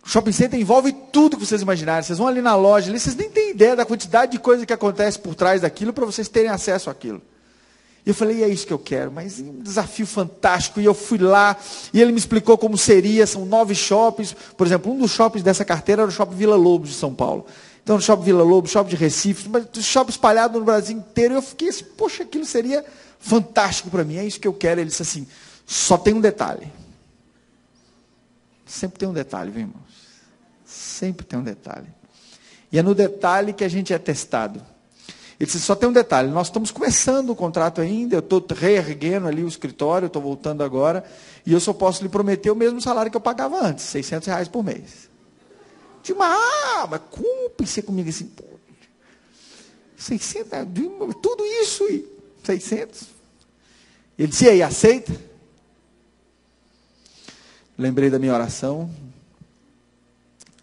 shopping center envolve tudo que vocês imaginarem. Vocês vão ali na loja, ali, vocês nem têm ideia da quantidade de coisa que acontece por trás daquilo para vocês terem acesso àquilo. E eu falei, é isso que eu quero, mas um desafio fantástico. E eu fui lá, e ele me explicou como seria, são 9 shoppings. Por exemplo, um dos shoppings dessa carteira era o Shopping Vila Lobos de São Paulo. Então, no Shopping Vila Lobos, Shopping de Recife, mas shopping espalhado no Brasil inteiro. E eu fiquei assim, poxa, aquilo seria fantástico para mim, é isso que eu quero. Ele disse assim, só tem um detalhe. Sempre tem um detalhe, viu, irmãos? Sempre tem um detalhe. E é no detalhe que a gente é testado. Ele disse, só tem um detalhe, nós estamos começando o contrato ainda, eu estou reerguendo ali o escritório, eu estou voltando agora, e eu só posso lhe prometer o mesmo salário que eu pagava antes, R$600 por mês. Digo, mas como? Pensei comigo assim, pô, 600, tudo isso e 600? Ele disse, e aí, aceita? Lembrei da minha oração,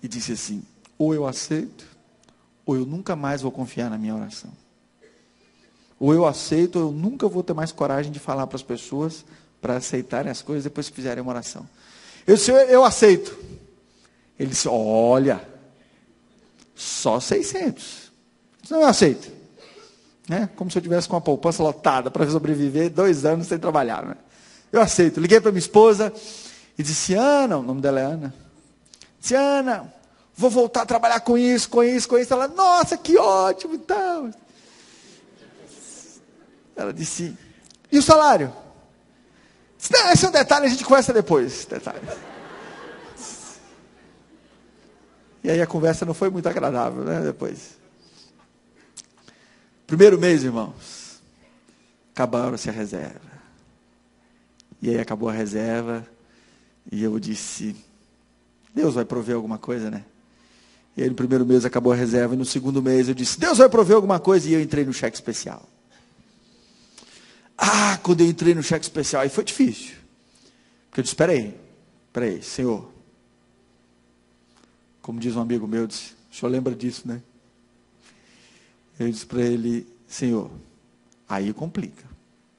e disse assim, ou eu aceito, ou eu nunca mais vou confiar na minha oração. Ou eu aceito, ou eu nunca vou ter mais coragem de falar para as pessoas, para aceitarem as coisas depois que fizerem uma oração. Eu disse, eu aceito. Ele disse, olha, só 600. Não, eu aceito. Né? Como se eu tivesse com a poupança lotada para sobreviver 2 anos sem trabalhar. Né? Eu aceito. Liguei para minha esposa e disse, Ana, o nome dela é Ana. Disse, Ana, vou voltar a trabalhar com isso. Ela, nossa, que ótimo e tal. Ela disse, e o salário? Disse, não, esse é um detalhe, a gente conversa depois. Detalhe. E aí a conversa não foi muito agradável, né, depois. Primeiro mês, irmãos, acabaram-se a reserva. E aí acabou a reserva, e eu disse, Deus vai prover alguma coisa, né? E aí no primeiro mês acabou a reserva, e no segundo mês eu disse, Deus vai prover alguma coisa, e eu entrei no cheque especial. Quando eu entrei no cheque especial, aí foi difícil. Porque eu disse, peraí, Senhor. Como diz um amigo meu, disse, o senhor lembra disso, né? Eu disse para ele, Senhor, aí complica.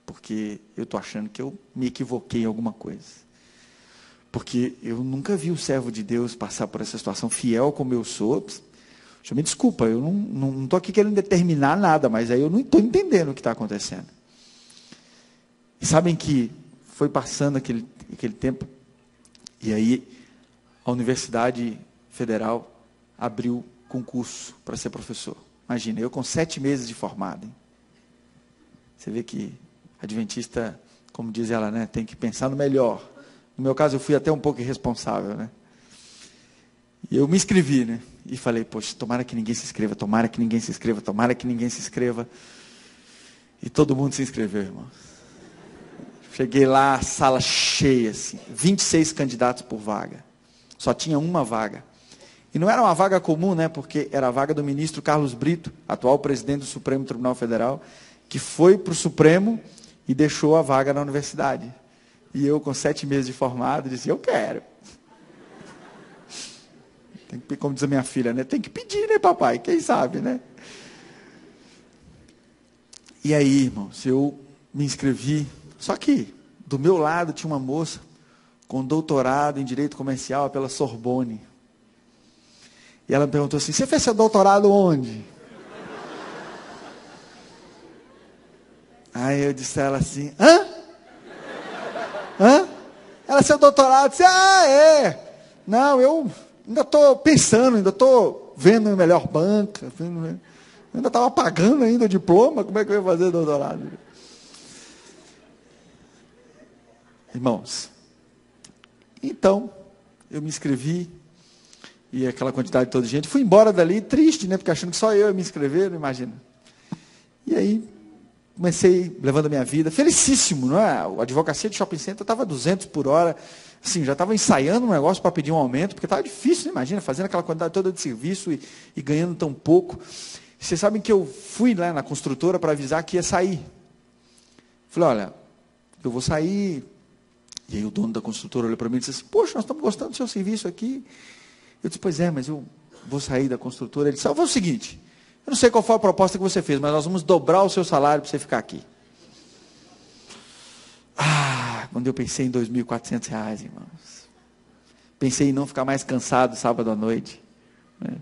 Porque eu estou achando que eu me equivoquei em alguma coisa. Porque eu nunca vi o servo de Deus passar por essa situação, fiel como eu sou. O senhor me desculpa, eu não estou aqui querendo determinar nada, mas aí eu não estou entendendo o que está acontecendo. E sabem que foi passando aquele tempo, e aí a Universidade Federal abriu concurso para ser professor. Imagina, eu com 7 meses de formado. Hein? Você vê que adventista, como diz ela, né, tem que pensar no melhor. No meu caso, eu fui até um pouco irresponsável, né? E eu me inscrevi, né? E falei, poxa, tomara que ninguém se inscreva, tomara que ninguém se inscreva, tomara que ninguém se inscreva. E todo mundo se inscreveu, irmãos. Cheguei lá, sala cheia, assim, 26 candidatos por vaga. Só tinha uma vaga. E não era uma vaga comum, né? Porque era a vaga do ministro Carlos Brito, atual presidente do Supremo Tribunal Federal, que foi para o Supremo e deixou a vaga na universidade. E eu, com 7 meses de formado, disse, eu quero. Tem que, como diz a minha filha, né? Tem que pedir, né, papai? Quem sabe, né? E aí, irmãos, eu me inscrevi. Só que, do meu lado, tinha uma moça com doutorado em Direito Comercial pela Sorbonne. E ela me perguntou assim, você fez seu doutorado onde? Aí eu disse a ela assim, hã? Ela, seu doutorado? Eu disse, é. Não, eu ainda estou pensando, ainda estou vendo a melhor banca. Eu ainda estava pagando ainda o diploma, como é que eu ia fazer doutorado? Irmãos, então, eu me inscrevi, e aquela quantidade toda de gente, fui embora dali triste, né, porque achando que só eu ia me inscrever, não imagina. E aí, comecei levando a minha vida, felicíssimo, não é? A advocacia de shopping center estava 200 por hora, assim, já estava ensaiando um negócio para pedir um aumento, porque estava difícil, né? Imagina, fazendo aquela quantidade toda de serviço e ganhando tão pouco. Vocês sabem que eu fui lá na construtora para avisar que ia sair. Falei, olha, eu vou sair. E aí o dono da construtora olhou para mim e disse assim, poxa, nós estamos gostando do seu serviço aqui. Eu disse, pois é, mas eu vou sair da construtora. Ele disse, foi o seguinte, eu não sei qual foi a proposta que você fez, mas nós vamos dobrar o seu salário para você ficar aqui. Quando eu pensei em R$ 2.400, irmãos. Pensei em não ficar mais cansado sábado à noite. Né?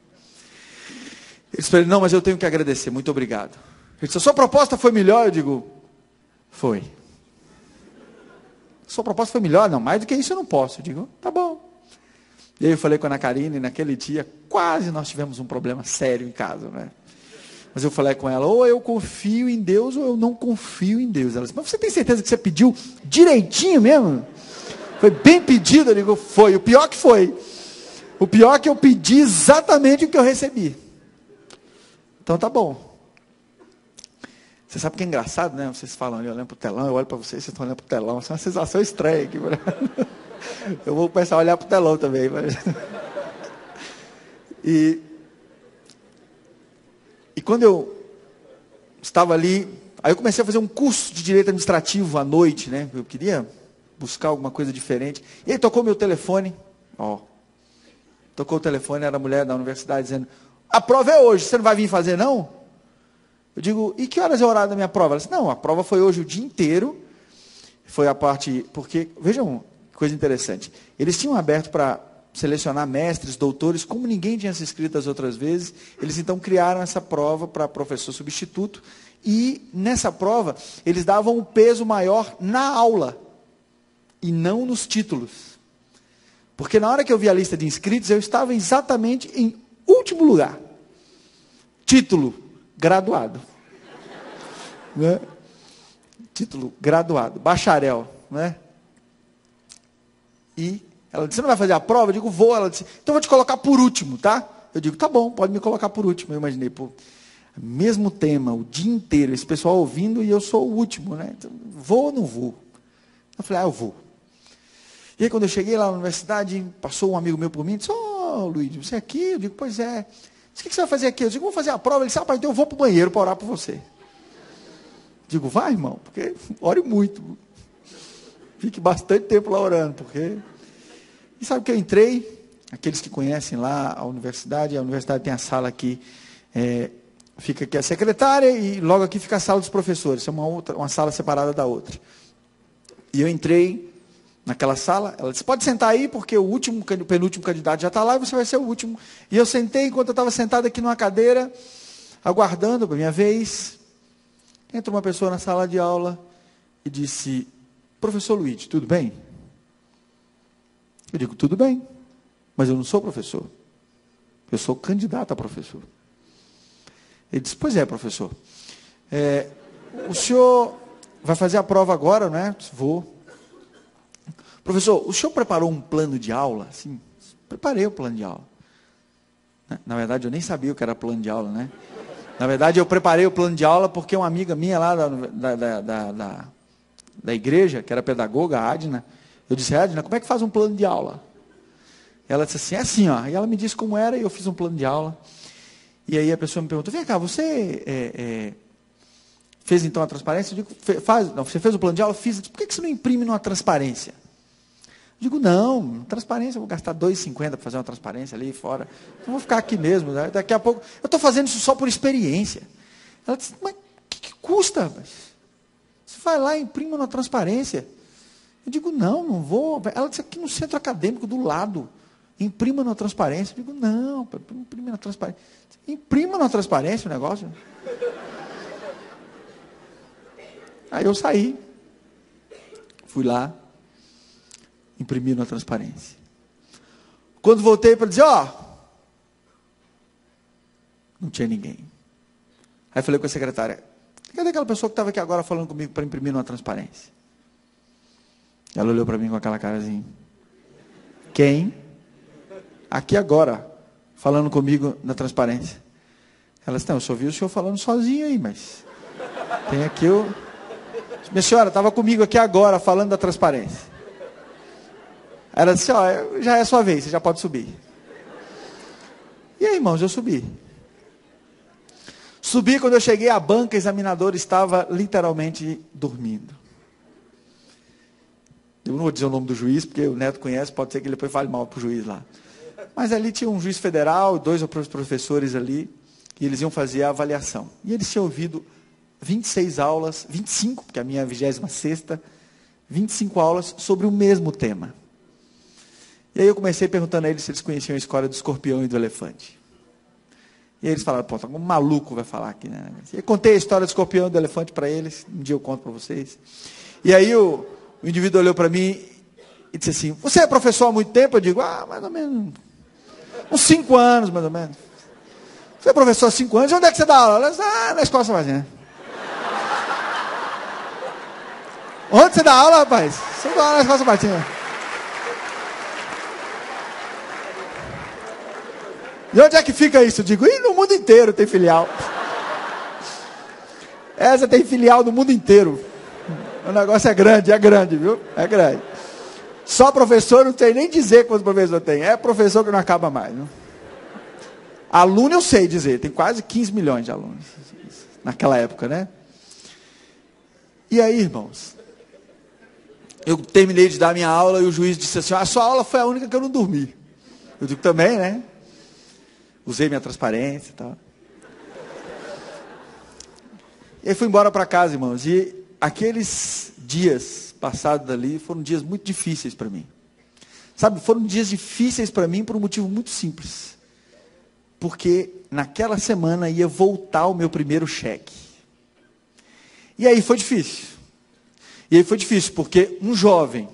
Ele disse para ele, não, mas eu tenho que agradecer, muito obrigado. Ele disse, a sua proposta foi melhor? Eu digo, foi. Sua proposta foi melhor? Não, mais do que isso eu não posso. Eu digo, tá bom. E aí eu falei com a Ana Karine, e naquele dia, quase nós tivemos um problema sério em casa, né? Mas eu falei com ela, ou eu confio em Deus, ou eu não confio em Deus. Ela disse, mas você tem certeza que você pediu direitinho mesmo? Foi bem pedido? Eu digo, foi. O pior que foi. O pior é que eu pedi exatamente o que eu recebi. Então tá bom. Você sabe que é engraçado, né? Vocês falam ali, olhando para o telão, eu olho para vocês estão olhando para o telão. Isso é uma sensação estranha aqui. Eu vou começar a olhar para o telão também. Mas... E quando eu estava ali, aí eu comecei a fazer um curso de direito administrativo à noite, né? Eu queria buscar alguma coisa diferente. E aí tocou meu telefone. Tocou o telefone, era a mulher da universidade dizendo, a prova é hoje, você não vai vir fazer não? Eu digo, e que horas é o horário da minha prova? Ela disse, não, a prova foi hoje o dia inteiro. Foi a parte, porque, vejam, coisa interessante. Eles tinham aberto para selecionar mestres, doutores, como ninguém tinha se inscrito as outras vezes. Eles então criaram essa prova para professor substituto. E nessa prova, eles davam um peso maior na aula, e não nos títulos. Porque na hora que eu vi a lista de inscritos, eu estava exatamente em último lugar. Título, graduado. Né? Título, graduado, bacharel. Né? E ela disse, você não vai fazer a prova? Eu digo, vou. Ela disse, então eu vou te colocar por último, tá? Eu digo, tá bom, pode me colocar por último. Eu imaginei, pô, mesmo tema, o dia inteiro, esse pessoal ouvindo e eu sou o último, né? Então, vou ou não vou? Eu falei, eu vou. E aí quando eu cheguei lá na universidade, passou um amigo meu por mim e disse, Luiz, você é aqui? Eu digo, pois é. Disse, o que você vai fazer aqui? Eu digo, vou fazer a prova. Ele disse, rapaz, então eu vou para o banheiro para orar por você. Eu digo, vai, irmão, porque ore muito. Fique bastante tempo lá orando, porque... E sabe que eu entrei, aqueles que conhecem lá a universidade tem a sala aqui, fica aqui a secretária e logo aqui fica a sala dos professores, é uma sala separada da outra. E eu entrei naquela sala, ela disse, pode sentar aí, porque o penúltimo candidato já está lá e você vai ser o último. E eu sentei, enquanto eu estava sentado aqui numa cadeira, aguardando a minha vez, entra uma pessoa na sala de aula e disse, professor Luiz, tudo bem? Eu digo, tudo bem, mas eu não sou professor. Eu sou candidato a professor. Ele disse, pois é, professor. O senhor vai fazer a prova agora, não é? Eu disse, vou. Professor, o senhor preparou um plano de aula? Sim, preparei o plano de aula. Na verdade, eu nem sabia o que era plano de aula, né? Na verdade, eu preparei o plano de aula porque uma amiga minha lá da igreja, que era pedagoga, a Adna, eu disse, Adna, como é que faz um plano de aula? Ela disse assim, é assim, ó. E ela me disse como era e eu fiz um plano de aula. E aí a pessoa me perguntou, vem cá, você fez então a transparência? Eu digo, não, você fez o plano de aula? Fiz. Por que você não imprime numa transparência? Eu digo, não, transparência, eu vou gastar R$ 2,50 para fazer uma transparência ali fora. Eu vou ficar aqui mesmo, né? Daqui a pouco, eu estou fazendo isso só por experiência. Ela disse, mas o que custa? Você vai lá e imprime uma transparência. Eu digo, não vou. Ela disse, aqui no centro acadêmico, do lado, imprima na transparência. Eu digo, não, imprima na transparência. Imprima na transparência o negócio. Aí eu saí, fui lá, imprimi na transparência. Quando voltei para dizer, não tinha ninguém. Aí falei com a secretária, cadê aquela pessoa que estava aqui agora falando comigo para imprimir numa transparência? Ela olhou para mim com aquela cara assim, quem? Aqui agora, falando comigo na transparência. Ela disse, não, eu só vi o senhor falando sozinho aí, mas Tem aqui o... Minha senhora, estava comigo aqui agora, falando da transparência. Ela disse, ó, já é a sua vez, você já pode subir. E aí, irmãos, eu subi. Subi, quando eu cheguei à banca, o examinador estava literalmente dormindo. Eu não vou dizer o nome do juiz, porque o Neto conhece, pode ser que ele depois fale mal para o juiz lá. Mas ali tinha um juiz federal, 2 professores ali, e eles iam fazer a avaliação. E eles tinham ouvido 26 aulas, 25, porque a minha é a 26ª, 25 aulas sobre o mesmo tema. E aí eu comecei perguntando a eles se eles conheciam a história do escorpião e do elefante. E aí eles falaram, pô, algum maluco vai falar aqui, né? E eu contei a história do escorpião e do elefante para eles, um dia eu conto para vocês. E aí o indivíduo olhou para mim e disse assim, você é professor há muito tempo? Eu digo, mais ou menos, uns 5 anos, mais ou menos. Você é professor há 5 anos, onde é que você dá aula? Ela disse, na escola Sabatina. Onde você dá aula, rapaz? Você dá aula na escola Sabatina. E onde é que fica isso? Eu digo, no mundo inteiro tem filial. Essa tem filial no mundo inteiro. O negócio é grande, viu? É grande. Só professor, não sei nem dizer quantos professores tem. É professor que não acaba mais. Viu? Aluno eu sei dizer, tem quase 15 milhões de alunos. Naquela época, né? E aí, irmãos, eu terminei de dar minha aula e o juiz disse assim, a sua aula foi a única que eu não dormi. Eu digo, também, né? Usei minha transparência e tal. E aí fui embora para casa, irmãos. E aqueles dias passados dali foram dias muito difíceis para mim. Sabe, foram dias difíceis para mim por um motivo muito simples. Porque naquela semana ia voltar o meu primeiro cheque. E aí foi difícil. E aí foi difícil porque um jovem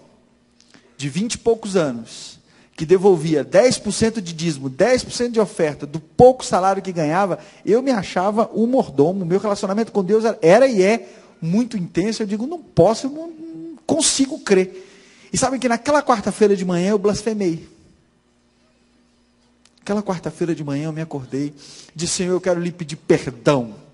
de 20 e poucos anos, que devolvia 10% de dízimo, 10% de oferta, do pouco salário que ganhava, eu me achava um mordomo. Meu relacionamento com Deus era e é muito intenso. Eu digo, não posso, eu não consigo crer. E sabem que naquela quarta-feira de manhã eu blasfemei. Aquela quarta-feira de manhã eu me acordei, disse, Senhor, eu quero lhe pedir perdão.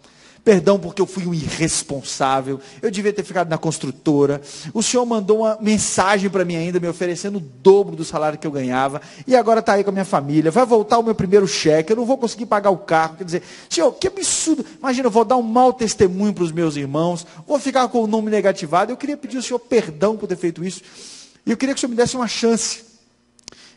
Perdão porque eu fui um irresponsável, eu devia ter ficado na construtora, o Senhor mandou uma mensagem para mim ainda, me oferecendo o dobro do salário que eu ganhava, e agora está aí com a minha família, vai voltar o meu primeiro cheque, eu não vou conseguir pagar o carro, quer dizer, Senhor, que absurdo, imagina, eu vou dar um mau testemunho para os meus irmãos, vou ficar com o nome negativado, eu queria pedir ao Senhor perdão por ter feito isso, e eu queria que o Senhor me desse uma chance.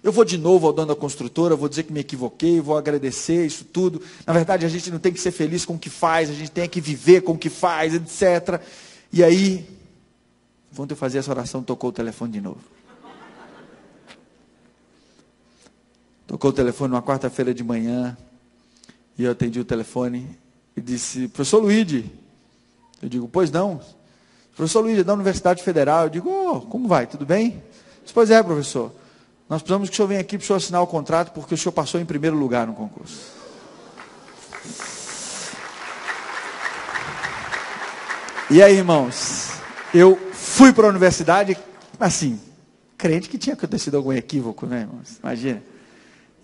Eu vou de novo ao dono da construtora, vou dizer que me equivoquei, vou agradecer isso tudo. Na verdade, a gente não tem que ser feliz com o que faz, a gente tem que viver com o que faz, etc. E aí, quando eu fazia essa oração, tocou o telefone de novo. Tocou o telefone numa quarta-feira de manhã, e eu atendi o telefone e disse, professor Luigi. Eu digo, pois não. Professor Luigi, é da Universidade Federal. Eu digo, como vai, tudo bem? Disse, pois é, professor. Nós precisamos que o senhor venha aqui para o senhor assinar o contrato, porque o senhor passou em primeiro lugar no concurso. E aí, irmãos, eu fui para a universidade, assim, crente que tinha acontecido algum equívoco, né, irmãos? Imagina.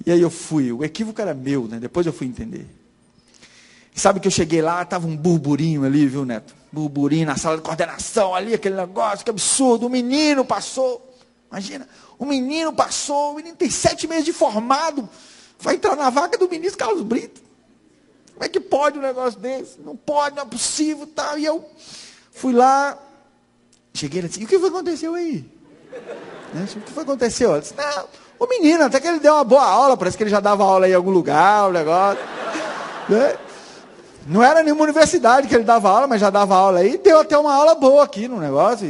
E aí eu fui, o equívoco era meu, né? Depois eu fui entender. E sabe que eu cheguei lá, estava um burburinho ali, viu, Neto? Burburinho na sala de coordenação ali, aquele negócio, que absurdo, o menino passou. Imagina, o menino passou, o menino tem 7 meses de formado, vai entrar na vaga do ministro Carlos Brito. Como é que pode um negócio desse? Não pode, não é possível, tal. E eu fui lá, cheguei e disse, e o que foi que aconteceu aí? Né? O que foi que aconteceu? Eu disse, não, o menino, até que ele deu uma boa aula, parece que ele já dava aula aí em algum lugar, o negócio. Né? Não era nenhuma universidade que ele dava aula, mas já dava aula aí, deu até uma aula boa aqui no negócio,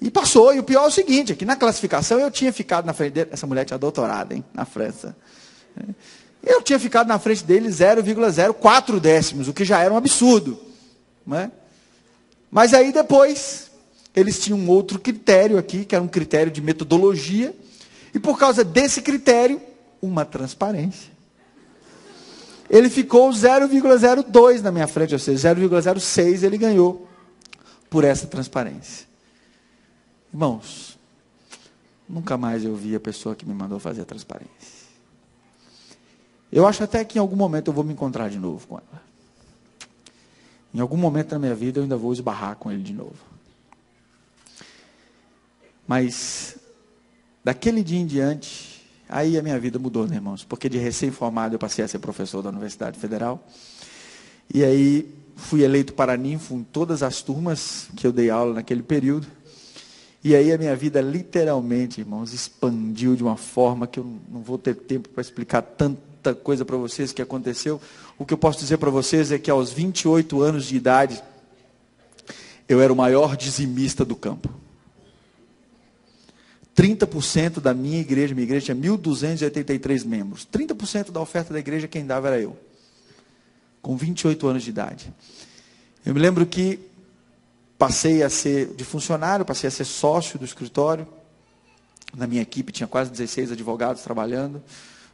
e passou. E o pior é o seguinte, aqui na classificação eu tinha ficado na frente dele, essa mulher tinha doutorado, hein, na França. Eu tinha ficado na frente dele 0,04 décimos, o que já era um absurdo. Não é? Mas aí depois, eles tinham um outro critério aqui, que era um critério de metodologia, e por causa desse critério, uma transparência. Ele ficou 0,02 na minha frente, ou seja, 0,06 ele ganhou por essa transparência. Irmãos, nunca mais eu vi a pessoa que me mandou fazer a transparência. Eu acho até que em algum momento eu vou me encontrar de novo com ela. Em algum momento da minha vida eu ainda vou esbarrar com ele de novo. Mas, daquele dia em diante, aí a minha vida mudou, né, irmãos? Porque de recém-formado eu passei a ser professor da Universidade Federal. E aí fui eleito paraninfo em todas as turmas que eu dei aula naquele período. E aí a minha vida literalmente, irmãos, expandiu de uma forma que eu não vou ter tempo para explicar tanta coisa para vocês que aconteceu. O que eu posso dizer para vocês é que aos 28 anos de idade, eu era o maior dizimista do campo. 30% da minha igreja tinha 1.283 membros. 30% da oferta da igreja quem dava era eu. Com 28 anos de idade. Eu me lembro que passei a ser de funcionário, passei a ser sócio do escritório. Na minha equipe tinha quase 16 advogados trabalhando.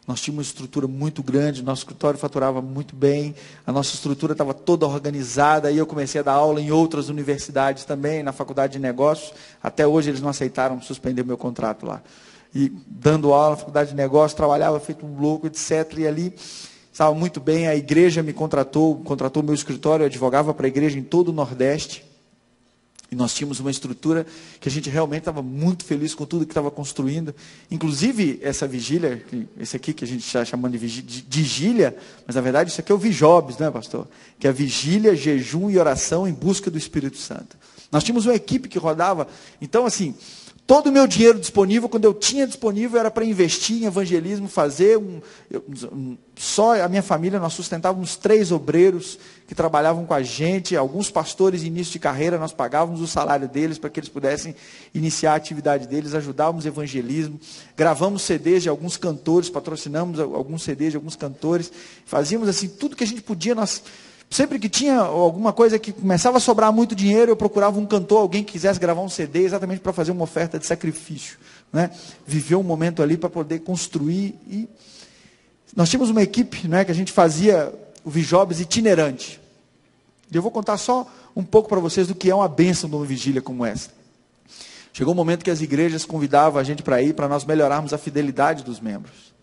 Nós tínhamos uma estrutura muito grande, nosso escritório faturava muito bem, a nossa estrutura estava toda organizada, e eu comecei a dar aula em outras universidades também, na faculdade de negócios. Até hoje eles não aceitaram suspender meu contrato lá. E dando aula na faculdade de negócios, trabalhava feito um louco, etc. E ali estava muito bem, a igreja me contratou meu escritório, eu advogava para a igreja em todo o Nordeste. E nós tínhamos uma estrutura que a gente realmente estava muito feliz com tudo que estava construindo. Inclusive, essa vigília, esse aqui que a gente está chamando de vigília, mas na verdade isso aqui é o Vijobs, né, pastor? Que é a vigília, jejum e oração em busca do Espírito Santo. Nós tínhamos uma equipe que rodava. Então, assim, todo o meu dinheiro disponível, quando eu tinha disponível, era para investir em evangelismo, fazer só a minha família, nós sustentávamos 3 obreiros que trabalhavam com a gente, alguns pastores em início de carreira, nós pagávamos o salário deles para que eles pudessem iniciar a atividade deles, ajudávamos o evangelismo, gravamos CDs de alguns cantores, patrocinamos alguns CDs de alguns cantores, fazíamos assim, tudo que a gente podia, nós... Sempre que tinha alguma coisa que começava a sobrar muito dinheiro, eu procurava um cantor, alguém que quisesse gravar um CD, exatamente para fazer uma oferta de sacrifício. Né? Viver um momento ali para poder construir. E nós tínhamos uma equipe, né, que a gente fazia o Vijobs itinerante. E eu vou contar só um pouco para vocês do que é uma bênção de uma vigília como essa. Chegou um momento que as igrejas convidavam a gente para ir, para nós melhorarmos a fidelidade dos membros.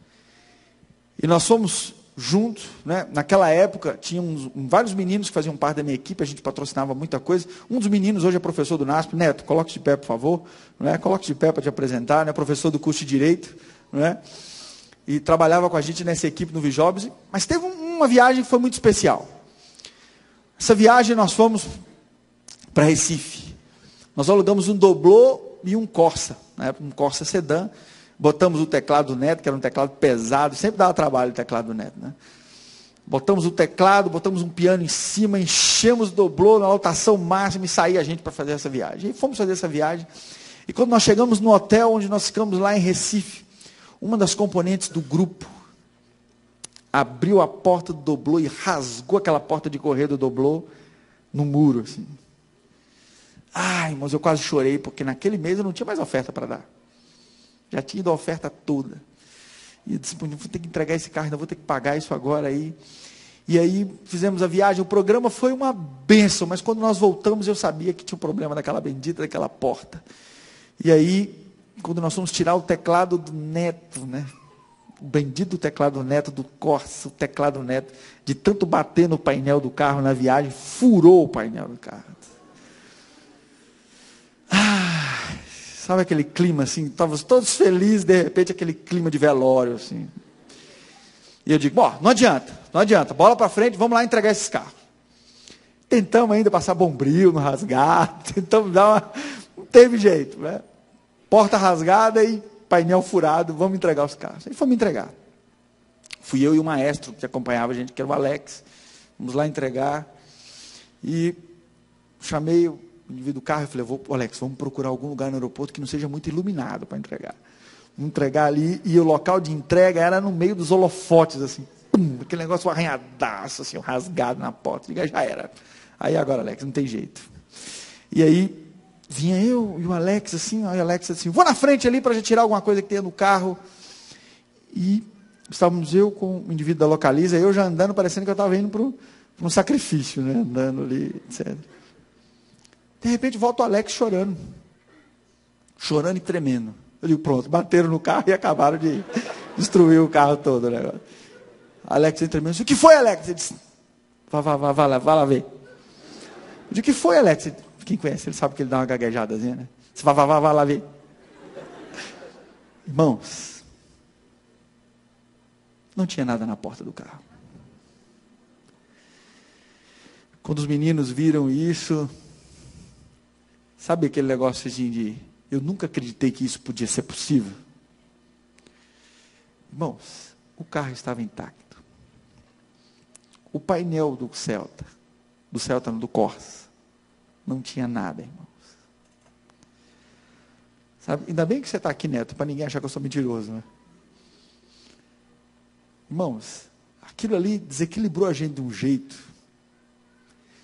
E nós fomos... juntos, né? Naquela época, tinha vários meninos que faziam parte da minha equipe, a gente patrocinava muita coisa. Um dos meninos hoje é professor do NASP. Neto, coloque de pé, por favor. Né? Coloque de pé para te apresentar, né? Professor do curso de Direito. Né? E trabalhava com a gente nessa equipe no Vijobs. Mas teve uma viagem que foi muito especial. Essa viagem nós fomos para Recife. Nós alugamos um Doblô e um Corsa, né? Um Corsa sedã. Botamos o teclado do Neto, que era um teclado pesado, sempre dava trabalho o teclado do Neto, né? Botamos o teclado, botamos um piano em cima, enchemos o Doblô na lotação máxima e saía a gente para fazer essa viagem. E fomos fazer essa viagem. E quando nós chegamos no hotel onde nós ficamos lá em Recife, uma das componentes do grupo abriu a porta do Doblô e rasgou aquela porta de correr do Doblô no muro, assim. Ai, irmãos, eu quase chorei, porque naquele mês eu não tinha mais oferta para dar. Já tinha ido a oferta toda. E eu disse, vou ter que entregar esse carro, ainda vou ter que pagar isso agora aí. E aí fizemos a viagem, o programa foi uma bênção, mas quando nós voltamos eu sabia que tinha um problema daquela bendita, daquela porta. E aí, quando nós fomos tirar o teclado do Neto, né? O bendito teclado do Neto, do Corsa, o teclado do Neto, de tanto bater no painel do carro na viagem, furou o painel do carro. Sabe aquele clima assim, estávamos todos felizes, de repente aquele clima de velório assim. E eu digo, não adianta, bola para frente, vamos lá entregar esses carros. Tentamos ainda passar bombril no rasgado, tentamos não teve jeito, né? Porta rasgada e painel furado, vamos entregar os carros. Aí fomos entregar. Fui eu e o maestro que acompanhava a gente, que era o Alex, vamos lá entregar, e chamei o indivíduo do carro e falei, Alex, vamos procurar algum lugar no aeroporto que não seja muito iluminado para entregar. Vamos entregar ali, e o local de entrega era no meio dos holofotes, assim, aquele negócio arranhadaço, assim, rasgado na porta. Diga, já era. Aí agora, Alex, não tem jeito. E aí, vinha eu e o Alex, assim, aí o Alex assim, vou na frente ali para já tirar alguma coisa que tenha no carro. E estávamos eu com o indivíduo da Localiza, eu já andando, parecendo que eu estava indo para um sacrifício, né, andando ali, etc. De repente volta o Alex chorando e tremendo. Eu digo, pronto, bateram no carro e acabaram de destruir o carro todo. Né? Alex tremendo. O que foi, Alex? Ele disse, vai lá ver. Eu digo, que foi, Alex? Quem conhece, ele sabe que ele dá uma gaguejadazinha, né? Você vai lá ver. Irmãos, não tinha nada na porta do carro. Quando os meninos viram isso, sabe aquele negócio assim de, eu nunca acreditei que isso podia ser possível? Irmãos, o carro estava intacto. O painel do Celta não, do Corsa, não tinha nada, irmãos. Sabe? Ainda bem que você está aqui, Neto, para ninguém achar que eu sou mentiroso, né? Irmãos, aquilo ali desequilibrou a gente de um jeito,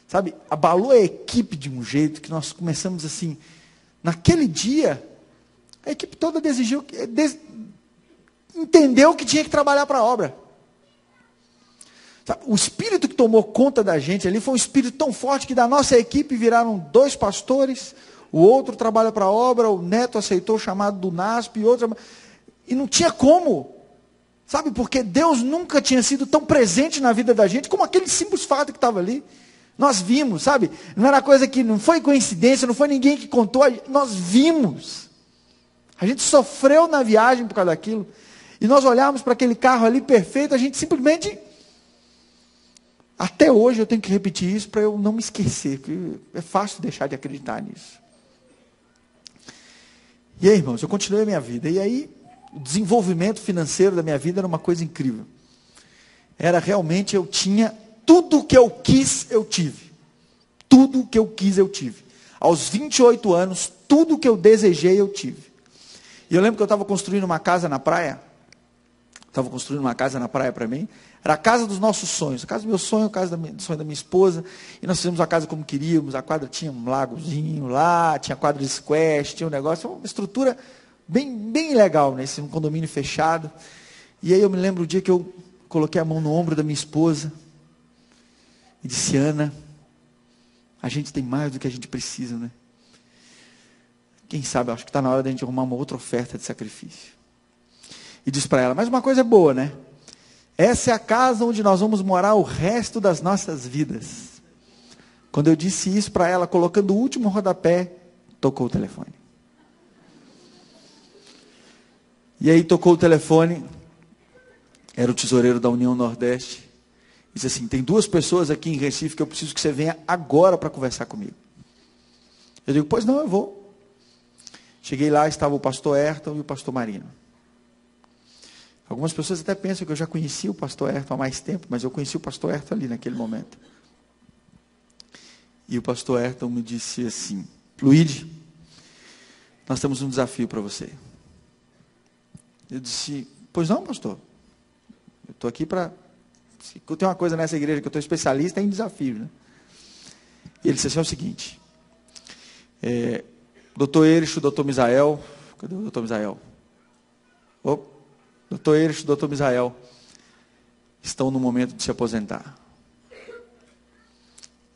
sabe? Abalou a equipe de um jeito que nós começamos assim, naquele dia, a equipe toda entendeu que tinha que trabalhar para a obra. Sabe? O espírito que tomou conta da gente ali foi um espírito tão forte que da nossa equipe viraram 2 pastores, o outro trabalha para a obra, o Neto aceitou o chamado do NASP, e não tinha como, sabe, porque Deus nunca tinha sido tão presente na vida da gente, como aquele simples fato que estava ali, nós vimos, sabe, não era coisa que, não foi coincidência, não foi ninguém que contou, nós vimos, a gente sofreu na viagem por causa daquilo, e nós olhamos para aquele carro ali perfeito, a gente simplesmente, até hoje eu tenho que repetir isso para eu não me esquecer, porque é fácil deixar de acreditar nisso. E aí, irmãos, eu continuei a minha vida. E aí, o desenvolvimento financeiro da minha vida era uma coisa incrível. Era realmente, eu tinha tudo o que eu quis, eu tive. Tudo o que eu quis, eu tive. Aos 28 anos, tudo o que eu desejei, eu tive. E eu lembro que eu estava construindo uma casa na praia. Estava construindo uma casa na praia para mim. Era a casa dos nossos sonhos. A casa do meu sonho, a casa do sonho da minha esposa. E nós fizemos a casa como queríamos. A quadra tinha um lagozinho lá, tinha quadra de squash, tinha um negócio. Uma estrutura bem legal, num condomínio fechado. E aí eu me lembro o dia que eu coloquei a mão no ombro da minha esposa. E disse, Ana, a gente tem mais do que a gente precisa, né? Quem sabe, acho que está na hora da gente arrumar uma outra oferta de sacrifício. E disse para ela, mas uma coisa é boa, né? Essa é a casa onde nós vamos morar o resto das nossas vidas. Quando eu disse isso para ela, colocando o último rodapé, tocou o telefone. E aí tocou o telefone, era o tesoureiro da União Nordeste. Disse assim, tem 2 pessoas aqui em Recife que eu preciso que você venha agora para conversar comigo. Eu digo, pois não, eu vou. Cheguei lá, estava o pastor Ayrton e o pastor Marino. Algumas pessoas até pensam que eu já conhecia o pastor Ayrton há mais tempo, mas eu conheci o pastor Ayrton ali naquele momento. E o pastor Ayrton me disse assim, Luíde, nós temos um desafio para você. Eu disse, pois não, pastor. Eu estou aqui para... Tem uma coisa nessa igreja que eu estou especialista em desafios, né? E ele disse assim, é o seguinte, doutor Erixo, doutor Misael, cadê o doutor Misael? Doutor Erixo, doutor Misael, estão no momento de se aposentar.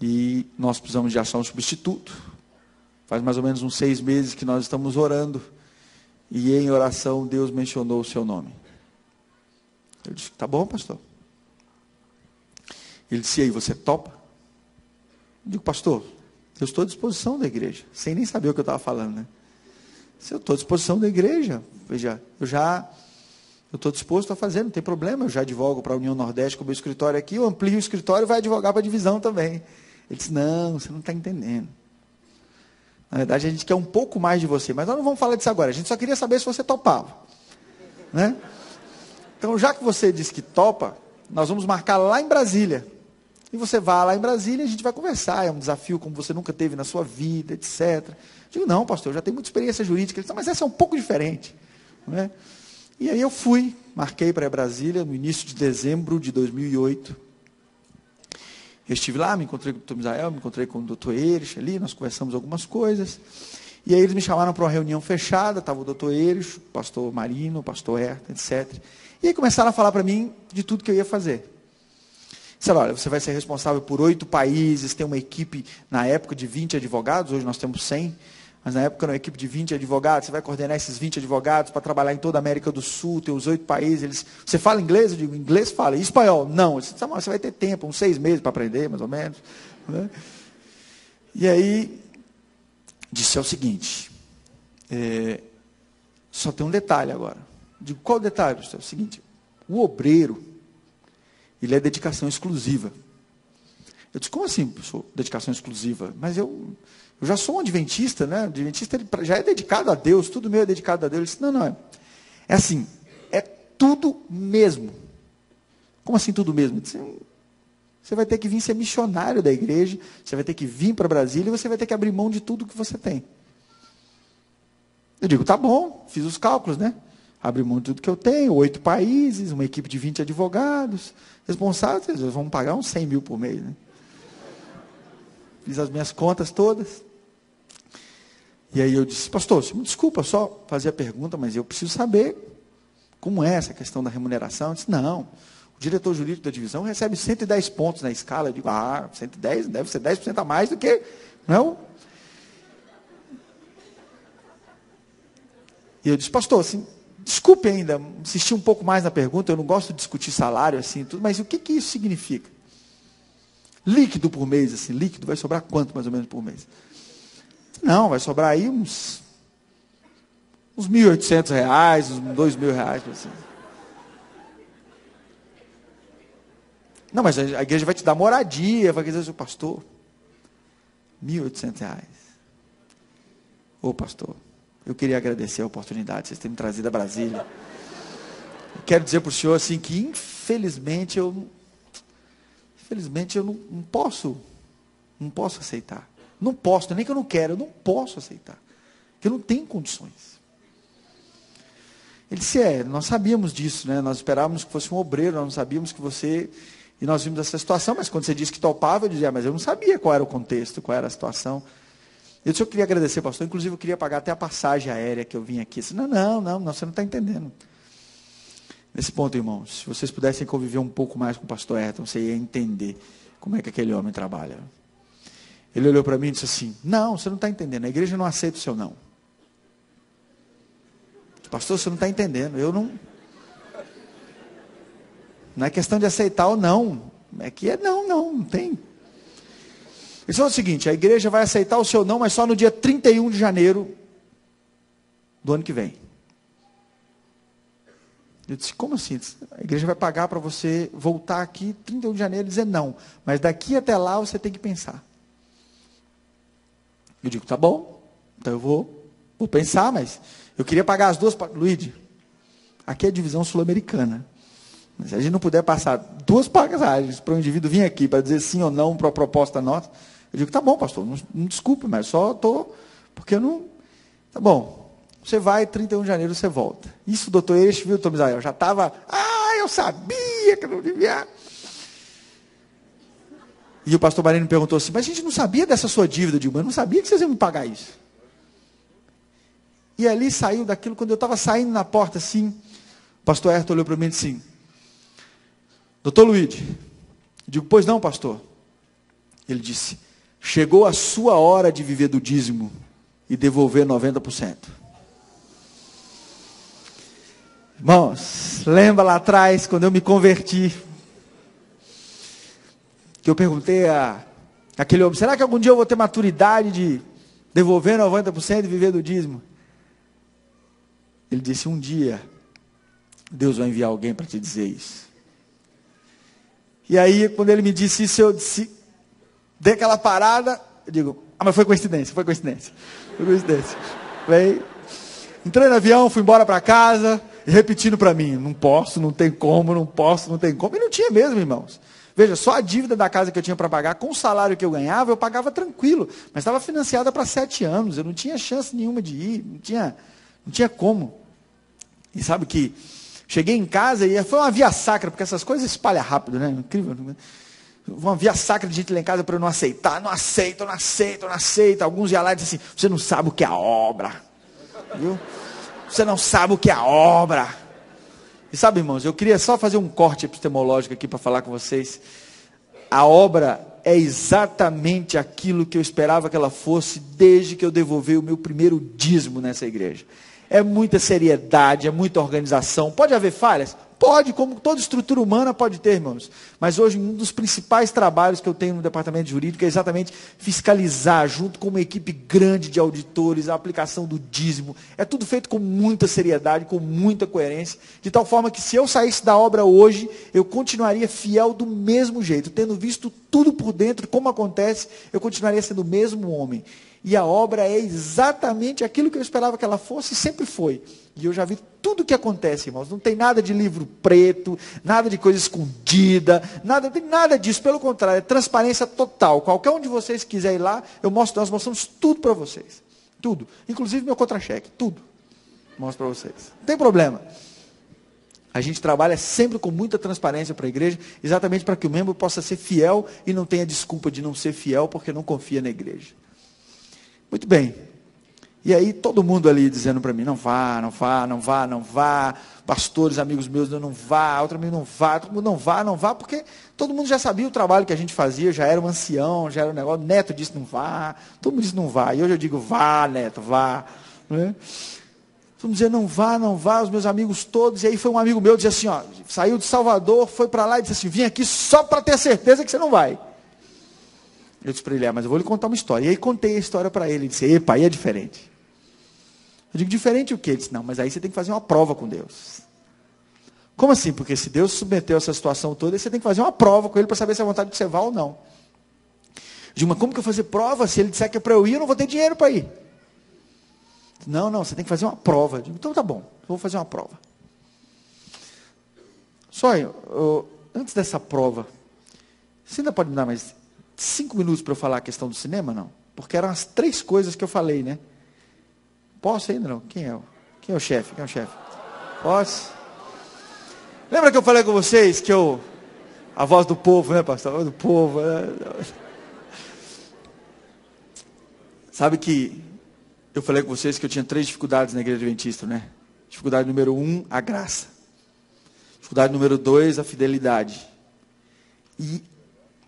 E nós precisamos de achar um substituto. Faz mais ou menos uns 6 meses que nós estamos orando. E em oração Deus mencionou o seu nome. Eu disse, tá bom, pastor. Ele disse, e aí, você topa? Eu digo, pastor, eu estou à disposição da igreja. Sem nem saber o que eu estava falando, né? Se eu estou à disposição da igreja, veja, eu estou disposto a fazer, não tem problema, eu já advogo para a União Nordeste com o meu escritório aqui, eu amplio o escritório e vai advogar para a divisão também. Ele disse, não, você não está entendendo. Na verdade, a gente quer um pouco mais de você, mas nós não vamos falar disso agora, a gente só queria saber se você topava. Né? Então, já que você disse que topa, nós vamos marcar lá em Brasília. E você vai lá em Brasília e a gente vai conversar, é um desafio como você nunca teve na sua vida, etc. Eu digo, não, pastor, eu já tenho muita experiência jurídica. Ele disse, mas essa é um pouco diferente. Não é? E aí eu fui, marquei para Brasília no início de dezembro de 2008. Eu estive lá, me encontrei com o doutor Misael, me encontrei com o doutor Erich ali, nós conversamos algumas coisas. E aí eles me chamaram para uma reunião fechada, estava o doutor Erich, o pastor Marino, o pastor Ayrton, etc. E aí começaram a falar para mim de tudo que eu ia fazer. Disseram, olha, você vai ser responsável por 8 países, tem uma equipe na época de 20 advogados, hoje nós temos 100, mas na época era uma equipe de 20 advogados, você vai coordenar esses 20 advogados para trabalhar em toda a América do Sul, tem os 8 países. Você fala inglês? Eu digo, inglês fala. E espanhol? Não. Você vai ter tempo, uns 6 meses para aprender, mais ou menos. Né? E aí, disse, é o seguinte, só tem um detalhe agora. Digo, qual o detalhe? É o seguinte, o obreiro, ele é dedicação exclusiva. Eu disse, como assim, professor, dedicação exclusiva? Mas eu já sou um adventista, né? O adventista ele já é dedicado a Deus, tudo meu é dedicado a Deus. Ele disse, não, é assim, é tudo mesmo. Como assim tudo mesmo? Eu disse, você vai ter que vir ser missionário da igreja, você vai ter que vir para Brasília e você vai ter que abrir mão de tudo que você tem. Eu digo, tá bom, fiz os cálculos, né? Abri mão de tudo que eu tenho, 8 países, uma equipe de 20 advogados, responsáveis, eles vão pagar uns 100 mil por mês, né? Fiz as minhas contas todas. E aí eu disse, pastor, me desculpa só fazer a pergunta, mas eu preciso saber como é essa questão da remuneração. Eu disse, não, o diretor jurídico da divisão recebe 110 pontos na escala. Eu digo, 110 deve ser 10% a mais do que... Não? E eu disse, pastor, assim, desculpe ainda, insistir um pouco mais na pergunta, eu não gosto de discutir salário assim, tudo, mas o que isso significa? Líquido por mês, assim, líquido, vai sobrar quanto mais ou menos por mês? Não, vai sobrar aí uns R$1.800, uns R$2.000, assim. Não, mas a igreja vai te dar moradia, vai dizer, pastor, R$1.800. Ô pastor, eu queria agradecer a oportunidade de vocês terem me trazido a Brasília. Eu quero dizer para o senhor assim que infelizmente eu não posso aceitar. Não posso, nem que eu não quero, eu não posso aceitar. Porque eu não tenho condições. Ele disse, nós sabíamos disso, né? Nós esperávamos que fosse um obreiro, nós não sabíamos que você... E nós vimos essa situação, mas quando você disse que topava, eu dizia, mas eu não sabia qual era o contexto, qual era a situação. Eu disse, eu queria agradecer, pastor, inclusive eu queria pagar até a passagem aérea que eu vim aqui. Eu disse, não, você não está entendendo. Nesse ponto, irmãos, se vocês pudessem conviver um pouco mais com o pastor Ayrton, você ia entender como é que aquele homem trabalha. Ele olhou para mim e disse assim, não, você não está entendendo, a igreja não aceita o seu não. Pastor, você não está entendendo, eu não... Não é questão de aceitar ou não, é que não tem. Ele disse o seguinte, a igreja vai aceitar o seu não, mas só no dia 31 de janeiro do ano que vem. Eu disse, como assim? A igreja vai pagar para você voltar aqui 31 de janeiro e dizer não. Mas daqui até lá você tem que pensar. Eu digo, tá bom. Então eu vou pensar, mas eu queria pagar as duas... Luíde, aqui é a divisão sul-americana. Mas se a gente não puder passar 2 passagens para um indivíduo vir aqui para dizer sim ou não para a proposta nossa, eu digo, tá bom, pastor, não desculpe, mas só estou... Porque eu não... Tá bom. Você vai, 31 de janeiro você volta. Isso, doutor Eixo, viu, Tom Israel? Já estava, eu sabia que eu não devia. E o pastor Marino perguntou assim, mas a gente não sabia dessa sua dívida, Dilma, eu não sabia que vocês iam me pagar isso. E ali saiu daquilo, quando eu estava saindo na porta assim, o pastor Ayrton olhou para mim e disse assim, doutor Luíde, eu digo, pois não, pastor. Ele disse, chegou a sua hora de viver do dízimo e devolver 90%. Irmãos, lembra lá atrás, quando eu me converti, que eu perguntei àquele homem, será que algum dia eu vou ter maturidade de devolver 90% e viver do dízimo? Ele disse, um dia, Deus vai enviar alguém para te dizer isso. E aí, quando ele me disse isso, eu disse, dei aquela parada, eu digo, mas foi coincidência. Entrei no avião, fui embora para casa, e repetindo para mim, não posso, não tem como. E não tinha mesmo, irmãos. Veja, só a dívida da casa que eu tinha para pagar, com o salário que eu ganhava, eu pagava tranquilo. Mas estava financiada para 7 anos, eu não tinha chance nenhuma de ir, não tinha como. E sabe que cheguei em casa e foi uma via sacra, porque essas coisas espalham rápido, né? Incrível. Uma via sacra de gente lá em casa para eu não aceitar. Não aceito. Alguns iam lá e diziam assim, você não sabe o que é a obra. Viu? Você não sabe o que é a obra. E sabe, irmãos, eu queria só fazer um corte epistemológico aqui para falar com vocês. A obra é exatamente aquilo que eu esperava que ela fosse desde que eu devolvi o meu primeiro dízimo nessa igreja. É muita seriedade, é muita organização. Pode haver falhas? Pode, como toda estrutura humana pode ter, irmãos. Mas hoje um dos principais trabalhos que eu tenho no departamento jurídico é exatamente fiscalizar, junto com uma equipe grande de auditores, a aplicação do dízimo. É tudo feito com muita seriedade, com muita coerência, de tal forma que se eu saísse da obra hoje, eu continuaria fiel do mesmo jeito, tendo visto tudo por dentro, como acontece, eu continuaria sendo o mesmo homem. E a obra é exatamente aquilo que eu esperava que ela fosse e sempre foi. E eu já vi tudo o que acontece, irmãos. Não tem nada de livro preto, nada de coisa escondida, não tem nada disso. Pelo contrário, é transparência total. Qualquer um de vocês quiser ir lá, nós mostramos tudo para vocês. Tudo. Inclusive meu contra-cheque, tudo. Mostro para vocês. Não tem problema. A gente trabalha sempre com muita transparência para a igreja, exatamente para que o membro possa ser fiel e não tenha desculpa de não ser fiel porque não confia na igreja. Muito bem. E aí todo mundo ali dizendo para mim, não vá, não vá, não vá, não vá. Pastores, amigos meus, não vá. Outro amigo, não vá. Todo mundo não vá, não vá. Porque todo mundo já sabia o trabalho que a gente fazia, já era um ancião, já era um negócio. Neto disse, não vá. Todo mundo disse, não vá. E hoje eu digo, vá, Neto, vá. Né? Todo mundo dizia, não vá, não vá. Os meus amigos todos. E aí foi um amigo meu, dizia assim, ó, saiu de Salvador, foi para lá e disse assim, vim aqui só para ter certeza que você não vai. Eu disse para ele, mas eu vou lhe contar uma história. E aí contei a história para ele. Ele disse, epa, aí é diferente. Eu digo, diferente o quê? Ele disse, não, mas aí você tem que fazer uma prova com Deus. Como assim? Porque se Deus submeteu essa situação toda, você tem que fazer uma prova com Ele para saber se é vontade que você vá ou não. Eu digo, mas como que eu vou fazer prova? Se Ele disser que é para eu ir, eu não vou ter dinheiro para ir. Não, você tem que fazer uma prova. Eu digo, então tá bom, eu vou fazer uma prova. Só antes dessa prova, você ainda pode me dar mais 5 minutos para eu falar a questão do cinema, não? Porque eram as 3 coisas que eu falei, né? Posso ainda não? Quem é o chefe? Quem é o chefe? Posso? Lembra que eu falei com vocês que a voz do povo, né, pastor? A voz do povo. Né? Sabe que eu falei com vocês que eu tinha 3 dificuldades na igreja adventista, né? Dificuldade número 1, a graça. Dificuldade número 2, a fidelidade. E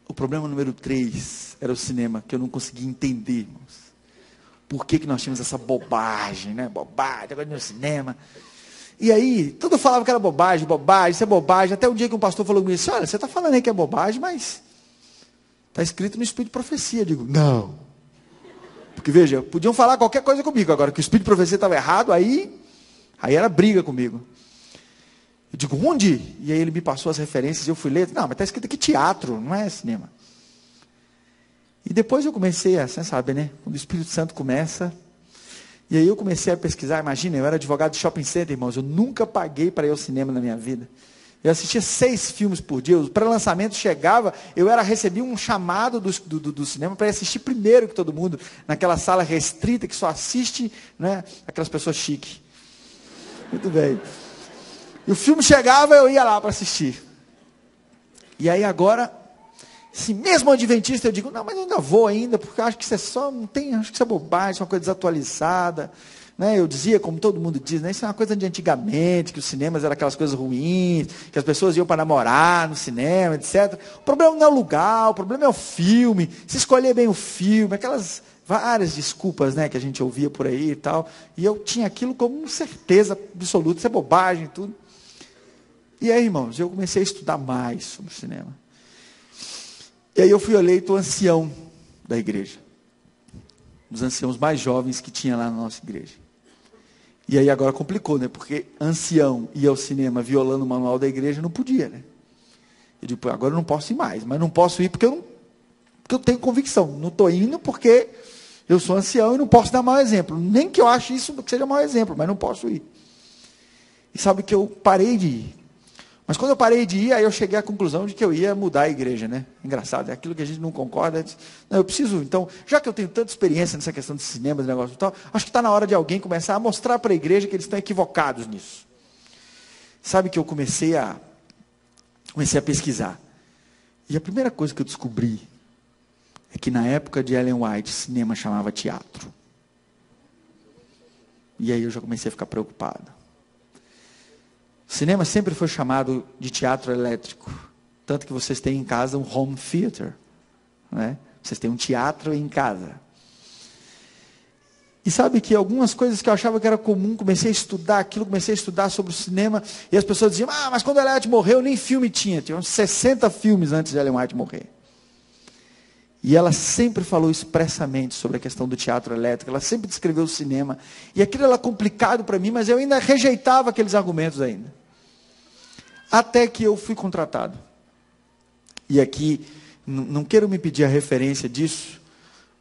o problema número 3 era o cinema, que eu não conseguia entender, irmãos. Por que nós tínhamos essa bobagem, né? Bobagem, agora no cinema. E aí, todo falava que era bobagem, isso é bobagem. Até um dia que um pastor falou comigo assim, olha, você está falando aí que é bobagem, mas está escrito no Espírito de Profecia. Eu digo, não. Porque veja, podiam falar qualquer coisa comigo. Agora que o Espírito de Profecia estava errado, aí era briga comigo. Eu digo, onde? E aí ele me passou as referências e eu fui ler. Não, mas está escrito aqui teatro, não é cinema. E depois eu comecei você sabe, né? Quando o Espírito Santo começa. E aí eu comecei a pesquisar. Imagina, eu era advogado de shopping center, irmãos. Eu nunca paguei para ir ao cinema na minha vida. Eu assistia 6 filmes por dia. O pré-lançamento chegava, recebia um chamado do cinema para ir assistir primeiro que todo mundo, naquela sala restrita que só assiste, né, aquelas pessoas chiques. Muito bem. E o filme chegava, eu ia lá para assistir. E aí agora, se mesmo adventista, eu digo, não, mas eu ainda vou ainda, porque eu acho que isso é só, não tem, acho que isso é bobagem, isso é uma coisa desatualizada. Né? Eu dizia, como todo mundo diz, né? Isso é uma coisa de antigamente, que os cinemas eram aquelas coisas ruins, que as pessoas iam para namorar no cinema, etc. O problema não é o lugar, o problema é o filme, se escolher bem o filme, aquelas várias desculpas, né, que a gente ouvia por aí e tal. E eu tinha aquilo como certeza absoluta, isso é bobagem e tudo. E aí, irmãos, eu comecei a estudar mais sobre o cinema. E aí eu fui eleito ancião da igreja. Um dos anciãos mais jovens que tinha lá na nossa igreja. E aí agora complicou, né? Porque ancião ir ao cinema violando o manual da igreja não podia, né? Eu digo, agora eu não posso ir mais. Mas não posso ir porque eu tenho convicção. Não estou indo porque eu sou ancião e não posso dar mau exemplo. Nem que eu ache isso que seja mau exemplo, mas não posso ir. E sabe que eu parei de ir. Mas quando eu parei de ir, aí eu cheguei à conclusão de que eu ia mudar a igreja, né? Engraçado, é aquilo que a gente não concorda. Não, eu preciso, então, já que eu tenho tanta experiência nessa questão de cinema, de negócio e tal, acho que está na hora de alguém começar a mostrar para a igreja que eles estão equivocados nisso. Sabe que eu comecei a pesquisar. E a primeira coisa que eu descobri é que na época de Ellen White, cinema chamava teatro. E aí eu já comecei a ficar preocupado. O cinema sempre foi chamado de teatro elétrico. Tanto que vocês têm em casa um home theater. Né? Vocês têm um teatro em casa. E sabe que algumas coisas que eu achava que era comum, comecei a estudar aquilo, comecei a estudar sobre o cinema, e as pessoas diziam, mas quando Ellen White morreu, nem filme tinha uns 60 filmes antes de Ellen White morrer. E ela sempre falou expressamente sobre a questão do teatro elétrico, ela sempre descreveu o cinema, e aquilo era complicado para mim, mas eu ainda rejeitava aqueles argumentos ainda. Até que eu fui contratado. E aqui, não quero me pedir a referência disso,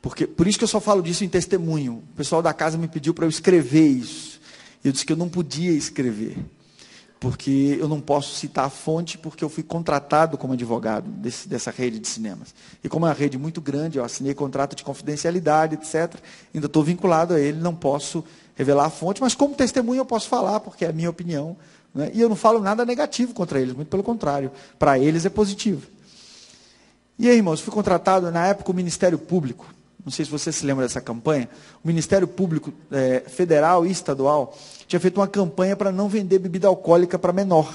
porque, por isso que eu só falo disso em testemunho. O pessoal da casa me pediu para eu escrever isso. Eu disse que eu não podia escrever, porque eu não posso citar a fonte, porque eu fui contratado como advogado dessa rede de cinemas. E como é uma rede muito grande, eu assinei contrato de confidencialidade, etc. Ainda estou vinculado a ele, não posso revelar a fonte, mas como testemunho eu posso falar, porque é a minha opinião. Né? E eu não falo nada negativo contra eles, muito pelo contrário. Para eles é positivo. E aí, irmãos, fui contratado, na época, o Ministério Público. Não sei se você se lembra dessa campanha. O Ministério Público Federal e Estadual tinha feito uma campanha para não vender bebida alcoólica para menor.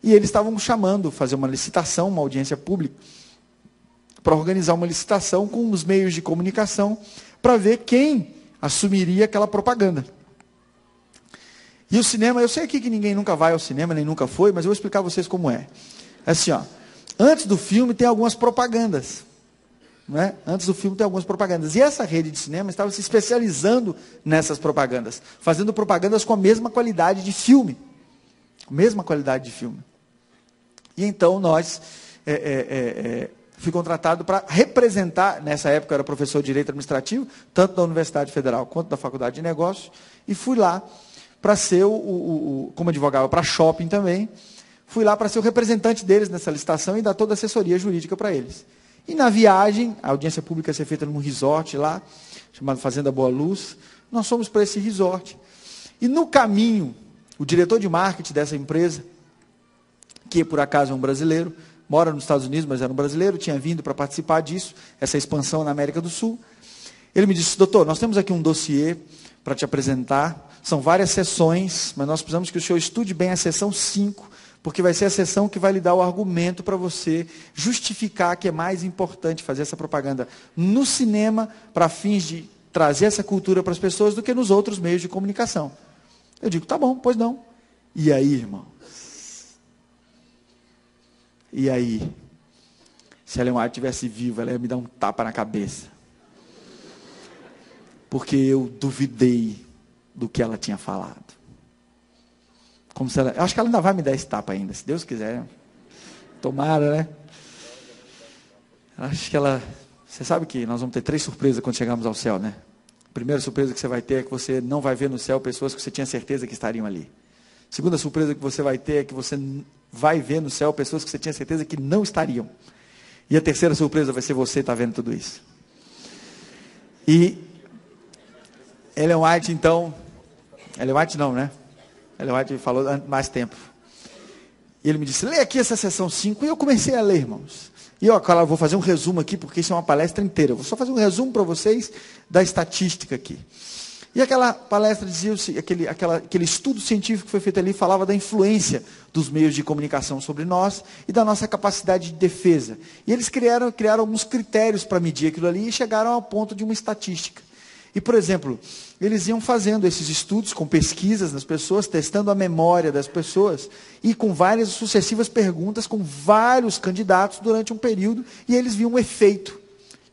E eles estavam chamando, fazer uma licitação, uma audiência pública, para organizar uma licitação com os meios de comunicação, para ver quem assumiria aquela propaganda. E o cinema, eu sei aqui que ninguém nunca vai ao cinema, nem nunca foi, mas eu vou explicar a vocês como é. É assim, antes do filme tem algumas propagandas. Né? Antes do filme tem algumas propagandas. E essa rede de cinema estava se especializando nessas propagandas, fazendo propagandas com a mesma qualidade de filme. Mesma qualidade de filme. E então fui contratado para representar, nessa época eu era professor de Direito Administrativo, tanto da Universidade Federal quanto da Faculdade de Negócios, e fui lá para ser, como advogava para shopping também, fui lá para ser o representante deles nessa licitação e dar toda a assessoria jurídica para eles. E na viagem, a audiência pública ia ser feita num resort lá, chamado Fazenda Boa Luz, nós fomos para esse resort. E no caminho, o diretor de marketing dessa empresa, que por acaso é um brasileiro, mora nos Estados Unidos, mas era um brasileiro, tinha vindo para participar disso, essa expansão na América do Sul, ele me disse, doutor, nós temos aqui um dossiê para te apresentar, são várias sessões, mas nós precisamos que o senhor estude bem a sessão 5, porque vai ser a sessão que vai lhe dar o argumento para você justificar que é mais importante fazer essa propaganda no cinema, para fins de trazer essa cultura para as pessoas, do que nos outros meios de comunicação. Eu digo, tá bom, pois não. E aí, irmão? E aí? Se a Ellen White estivesse viva, ela ia me dar um tapa na cabeça. Porque eu duvidei do que ela tinha falado. Como se ela, eu acho que ela ainda vai me dar esse tapa ainda, se Deus quiser. Tomara, né? Acho que ela... Você sabe que nós vamos ter 3 surpresas quando chegarmos ao céu, né? A primeira surpresa que você vai ter é que você não vai ver no céu pessoas que você tinha certeza que estariam ali. A segunda surpresa que você vai ter é que você vai ver no céu pessoas que você tinha certeza que não estariam. E a terceira surpresa vai ser você estar vendo tudo isso. E Ellen White, então... Ellen White não, né? Ellen White falou mais tempo. E ele me disse, lê aqui essa sessão 5. E eu comecei a ler, irmãos. E eu, claro, vou fazer um resumo aqui, porque isso é uma palestra inteira. Eu vou só fazer um resumo para vocês da estatística aqui. E aquela palestra dizia, aquele estudo científico que foi feito ali, falava da influência dos meios de comunicação sobre nós e da nossa capacidade de defesa. E eles criaram alguns critérios para medir aquilo ali e chegaram ao ponto de uma estatística. E, por exemplo, eles iam fazendo esses estudos com pesquisas nas pessoas, testando a memória das pessoas, e com várias sucessivas perguntas, com vários candidatos durante um período, e eles viam o efeito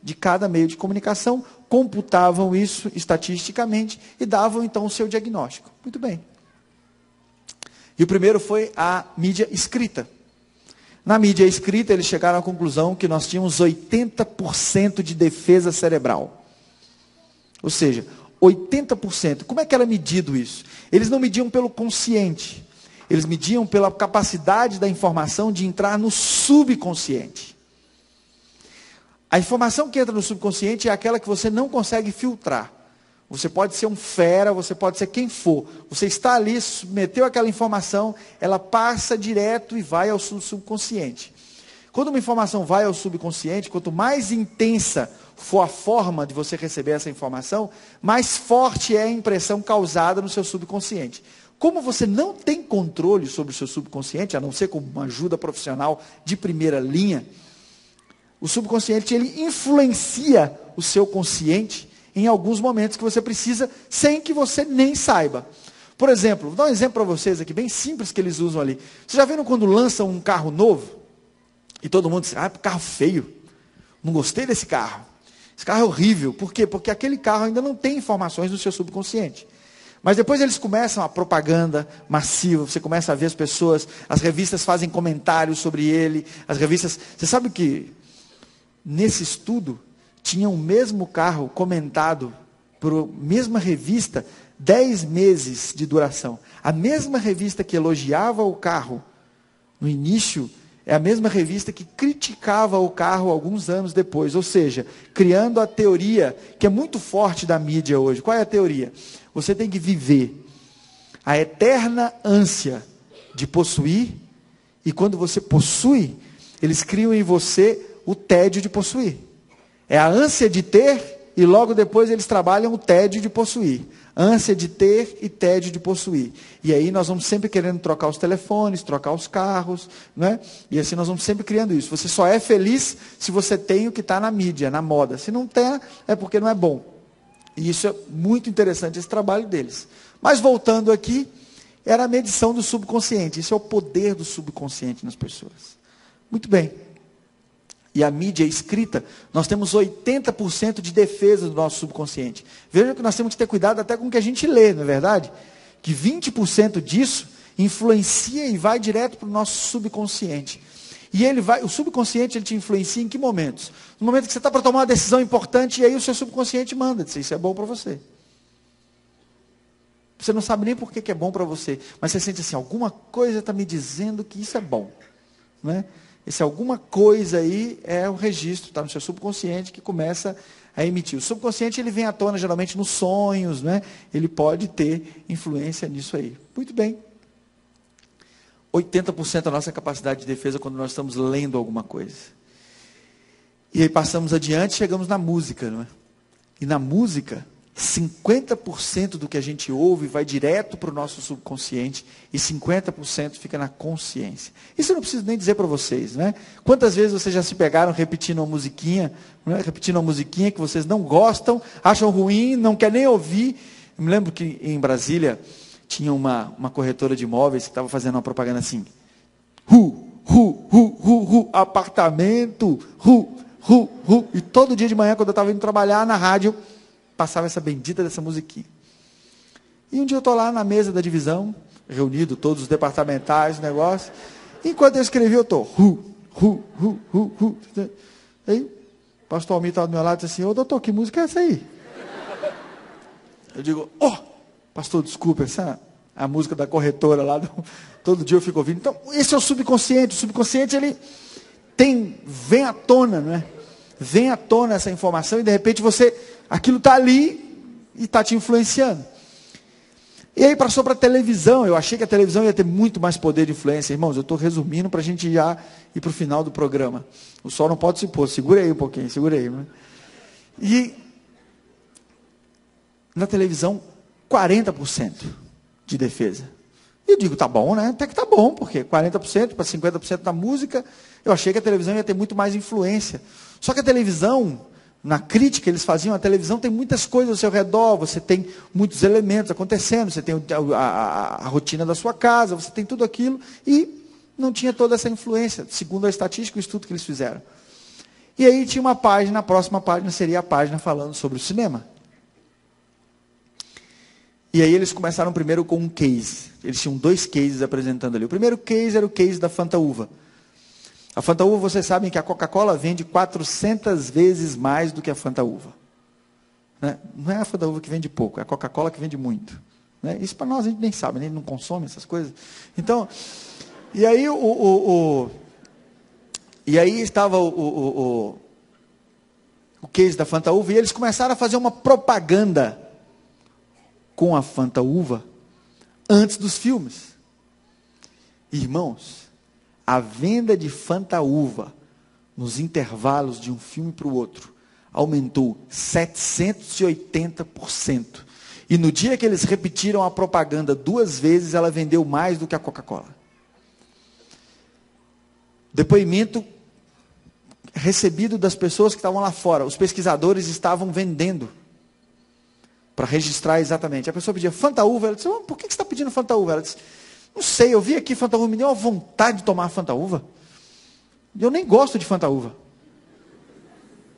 de cada meio de comunicação, computavam isso estatisticamente e davam então o seu diagnóstico. Muito bem. E o primeiro foi a mídia escrita. Na mídia escrita, eles chegaram à conclusão que nós tínhamos 80% de defesa cerebral. Ou seja, 80%. Como é que era medido isso? Eles não mediam pelo consciente. Eles mediam pela capacidade da informação de entrar no subconsciente. A informação que entra no subconsciente é aquela que você não consegue filtrar. Você pode ser um fera, você pode ser quem for. Você está ali, submeteu aquela informação, ela passa direto e vai ao subconsciente. Quando uma informação vai ao subconsciente, quanto mais intensa for a forma de você receber essa informação, mais forte é a impressão causada no seu subconsciente. Como você não tem controle sobre o seu subconsciente, a não ser com uma ajuda profissional de primeira linha, o subconsciente ele influencia o seu consciente em alguns momentos que você precisa, sem que você nem saiba. Por exemplo, vou dar um exemplo para vocês aqui, bem simples que eles usam ali. Vocês já viram quando lançam um carro novo? E todo mundo diz, carro feio. Não gostei desse carro. Esse carro é horrível. Por quê? Porque aquele carro ainda não tem informações no seu subconsciente. Mas depois eles começam a propaganda massiva, você começa a ver as pessoas, as revistas fazem comentários sobre ele, as revistas... Você sabe que nesse estudo tinha o mesmo carro comentado por a mesma revista, 10 meses de duração. A mesma revista que elogiava o carro no início, é a mesma revista que criticava o carro alguns anos depois. Ou seja, criando a teoria, que é muito forte da mídia hoje. Qual é a teoria? Você tem que viver a eterna ânsia de possuir, e quando você possui, eles criam em você o tédio de possuir. É a ânsia de ter, e logo depois eles trabalham o tédio de possuir. Ânsia de ter e tédio de possuir. E aí nós vamos sempre querendo trocar os telefones, trocar os carros, né? E assim nós vamos sempre criando isso. Você só é feliz se você tem o que está na mídia, na moda. Se não tem, é porque não é bom. E isso é muito interessante, esse trabalho deles. Mas voltando aqui, era a medição do subconsciente. Isso é o poder do subconsciente nas pessoas. Muito bem. E a mídia escrita, nós temos 80% de defesa do nosso subconsciente. Veja que nós temos que ter cuidado até com o que a gente lê, não é verdade? Que 20% disso influencia e vai direto para o nosso subconsciente. E o subconsciente ele te influencia em que momentos? No momento que você está para tomar uma decisão importante, e aí o seu subconsciente manda, diz, isso é bom para você. Você não sabe nem por que é bom para você, mas você sente assim, alguma coisa está me dizendo que isso é bom. Né? Esse alguma coisa aí é o registro, está no seu subconsciente que começa a emitir. O subconsciente ele vem à tona geralmente nos sonhos, né? Ele pode ter influência nisso aí. Muito bem. 80% da nossa capacidade de defesa quando nós estamos lendo alguma coisa. E aí passamos adiante, chegamos na música, não é? E na música, 50% do que a gente ouve vai direto para o nosso subconsciente e 50% fica na consciência. Isso eu não preciso nem dizer para vocês, né? Quantas vezes vocês já se pegaram repetindo uma musiquinha, né? Repetindo uma musiquinha que vocês não gostam, acham ruim, não querem nem ouvir. Eu me lembro que em Brasília tinha uma corretora de imóveis que estava fazendo uma propaganda assim. Apartamento, E todo dia de manhã, quando eu estava indo trabalhar na rádio, passava essa bendita dessa musiquinha. E um dia eu estou lá na mesa da divisão, reunido todos os departamentais, negócio. Enquanto eu escrevi, eu estou. Aí, o pastor Almir estava do meu lado e disse assim, ô doutor, que música é essa aí? Eu digo, pastor, desculpa, essa é a música da corretora lá, todo dia eu fico ouvindo. Então, esse é o subconsciente. O subconsciente, ele vem à tona, não é? Vem à tona essa informação e de repente aquilo está ali e está te influenciando. E aí passou para a televisão. Eu achei que a televisão ia ter muito mais poder de influência. Irmãos, eu estou resumindo para a gente já ir para o final do programa. O sol não pode se pôr. Segura aí um pouquinho, segura aí. Né? E na televisão, 40% de defesa. E eu digo, tá bom, né? Até que tá bom, porque 40% para 50% da música, eu achei que a televisão ia ter muito mais influência. Só que a televisão, na crítica eles faziam, a televisão tem muitas coisas ao seu redor, você tem muitos elementos acontecendo, você tem a rotina da sua casa, você tem tudo aquilo, e não tinha toda essa influência, segundo a estatística, o estudo que eles fizeram. E aí tinha uma página, a próxima página seria a página falando sobre o cinema. E aí eles começaram primeiro com um case. Eles tinham 2 cases apresentando ali. O primeiro case era o case da Fanta Uva. A Fanta Uva, vocês sabem que a Coca-Cola vende 400 vezes mais do que a Fanta Uva. Né? Não é a Fanta Uva que vende pouco, é a Coca-Cola que vende muito. Né? Isso para nós a gente nem sabe, nem não consome essas coisas. Então, e aí estava o case da Fanta Uva e eles começaram a fazer uma propaganda com a Fanta Uva antes dos filmes. Irmãos, a venda de Fanta Uva nos intervalos de um filme para o outro aumentou 780%. E no dia que eles repetiram a propaganda 2 vezes, ela vendeu mais do que a Coca-Cola. Depoimento recebido das pessoas que estavam lá fora. Os pesquisadores estavam vendendo para registrar exatamente. A pessoa pedia Fantaúva, ela disse, por que você está pedindo Fantaúva? Ela disse, não sei, eu vi aqui Fantaúva, me deu uma vontade de tomar Fantaúva. Eu nem gosto de Fantaúva.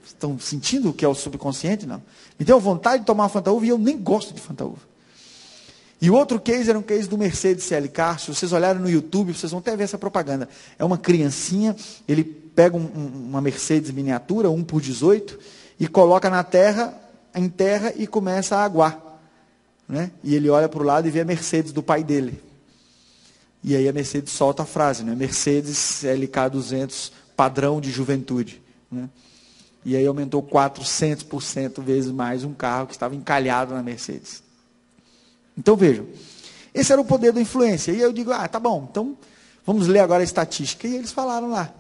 Estão sentindo o que é o subconsciente? Não. Me deu vontade de tomar Fantaúva e eu nem gosto de Fantaúva. E o outro case era um case do Mercedes CLK. Se vocês olharem no YouTube, vocês vão até ver essa propaganda. É uma criancinha, ele pega uma Mercedes miniatura, 1x18, e coloca na terra, enterra e começa a aguar. Né? E ele olha para o lado e vê a Mercedes do pai dele. E aí a Mercedes solta a frase, né? Mercedes CLK 200, padrão de juventude. Né? E aí aumentou 400% vezes mais um carro que estava encalhado na Mercedes. Então vejam, esse era o poder da influência. E eu digo, tá bom, então vamos ler agora a estatística. E eles falaram lá,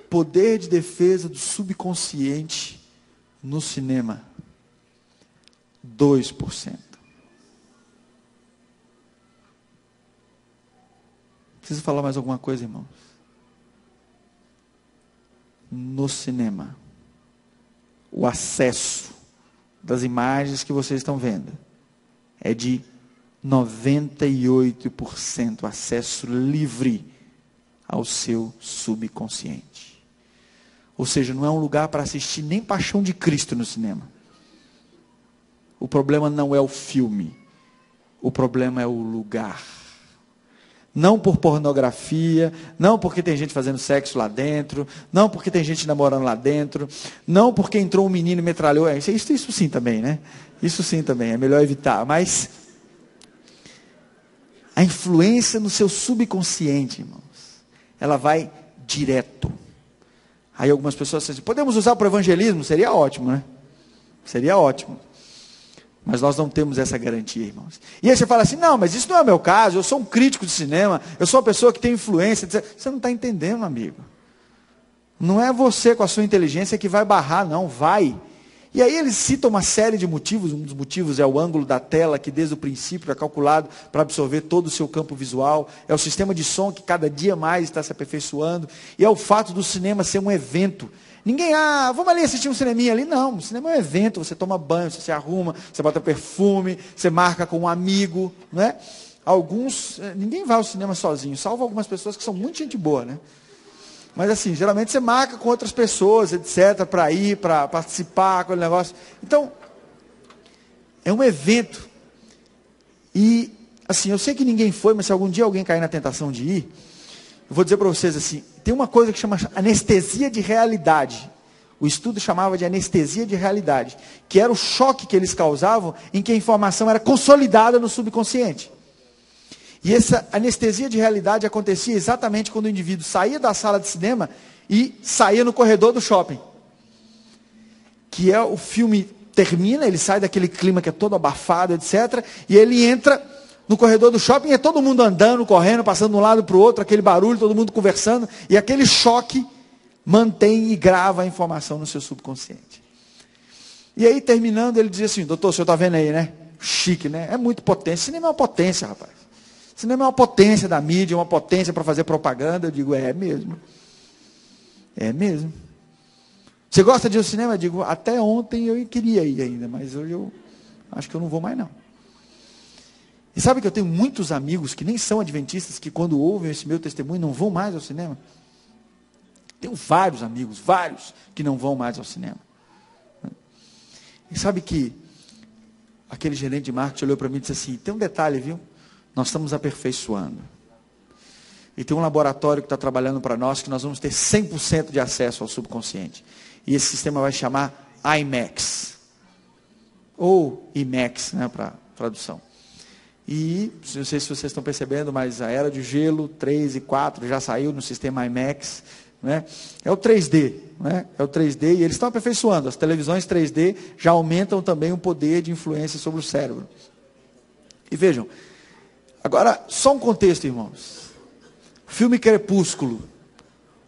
poder de defesa do subconsciente no cinema, 2%. Preciso falar mais alguma coisa, irmãos? No cinema, o acesso das imagens que vocês estão vendo é de 98% acesso livre ao seu subconsciente. Ou seja, não é um lugar para assistir nem Paixão de Cristo no cinema. O problema não é o filme, o problema é o lugar. Não por pornografia, não porque tem gente fazendo sexo lá dentro, não porque tem gente namorando lá dentro, não porque entrou um menino e metralhou. Isso sim também, né? Isso sim também, é melhor evitar. Mas a influência no seu subconsciente, irmãos, ela vai direto. Aí algumas pessoas dizem, podemos usar para o evangelismo? Seria ótimo, né? Seria ótimo. Mas nós não temos essa garantia, irmãos. E aí você fala assim, não, mas isso não é o meu caso, eu sou um crítico de cinema, eu sou uma pessoa que tem influência. Você não está entendendo, amigo. Não é você com a sua inteligência que vai barrar, não, vai. E aí eles citam uma série de motivos, um dos motivos é o ângulo da tela, que desde o princípio é calculado para absorver todo o seu campo visual, é o sistema de som que cada dia mais está se aperfeiçoando, e é o fato do cinema ser um evento. Ninguém, vamos ali assistir um cineminha ali. Não, o cinema é um evento, você toma banho, você se arruma, você bota perfume, você marca com um amigo, né? Ninguém vai ao cinema sozinho, salvo algumas pessoas que são muito gente boa, né? Mas assim, geralmente você marca com outras pessoas, etc, para ir, para participar, aquele negócio. Então, é um evento. E, assim, eu sei que ninguém foi, mas se algum dia alguém cair na tentação de ir, eu vou dizer para vocês assim, tem uma coisa que chama anestesia de realidade. O estudo chamava de anestesia de realidade, que era o choque que eles causavam em que a informação era consolidada no subconsciente. E essa anestesia de realidade acontecia exatamente quando o indivíduo saía da sala de cinema e saía no corredor do shopping. Que é o filme termina, ele sai daquele clima que é todo abafado, etc. E ele entra no corredor do shopping, é todo mundo andando, correndo, passando de um lado para o outro, aquele barulho, todo mundo conversando, e aquele choque mantém e grava a informação no seu subconsciente. E aí, terminando, ele dizia assim, doutor, o senhor está vendo aí, né? Chique, né? É muito potência. Cinema é uma potência, rapaz. Cinema é uma potência da mídia, uma potência para fazer propaganda. Eu digo, é mesmo. É mesmo. Você gosta de ir ao cinema? Eu digo, até ontem eu queria ir ainda, mas hoje eu acho que eu não vou mais não. E sabe que eu tenho muitos amigos que nem são adventistas, que quando ouvem esse meu testemunho não vão mais ao cinema? Tenho vários amigos, vários, que não vão mais ao cinema. E sabe que aquele gerente de marketing olhou para mim e disse assim, tem um detalhe, viu? Nós estamos aperfeiçoando. E tem um laboratório que está trabalhando para nós, que nós vamos ter 100% de acesso ao subconsciente. E esse sistema vai chamar IMAX. Ou IMAX, né, para tradução. E, não sei se vocês estão percebendo, mas a Era de Gelo 3 e 4 já saiu no sistema IMAX. Né? É o 3D. Né? É o 3D e eles estão aperfeiçoando. As televisões 3D já aumentam também o poder de influência sobre o cérebro. E vejam, agora, só um contexto, irmãos. Filme Crepúsculo,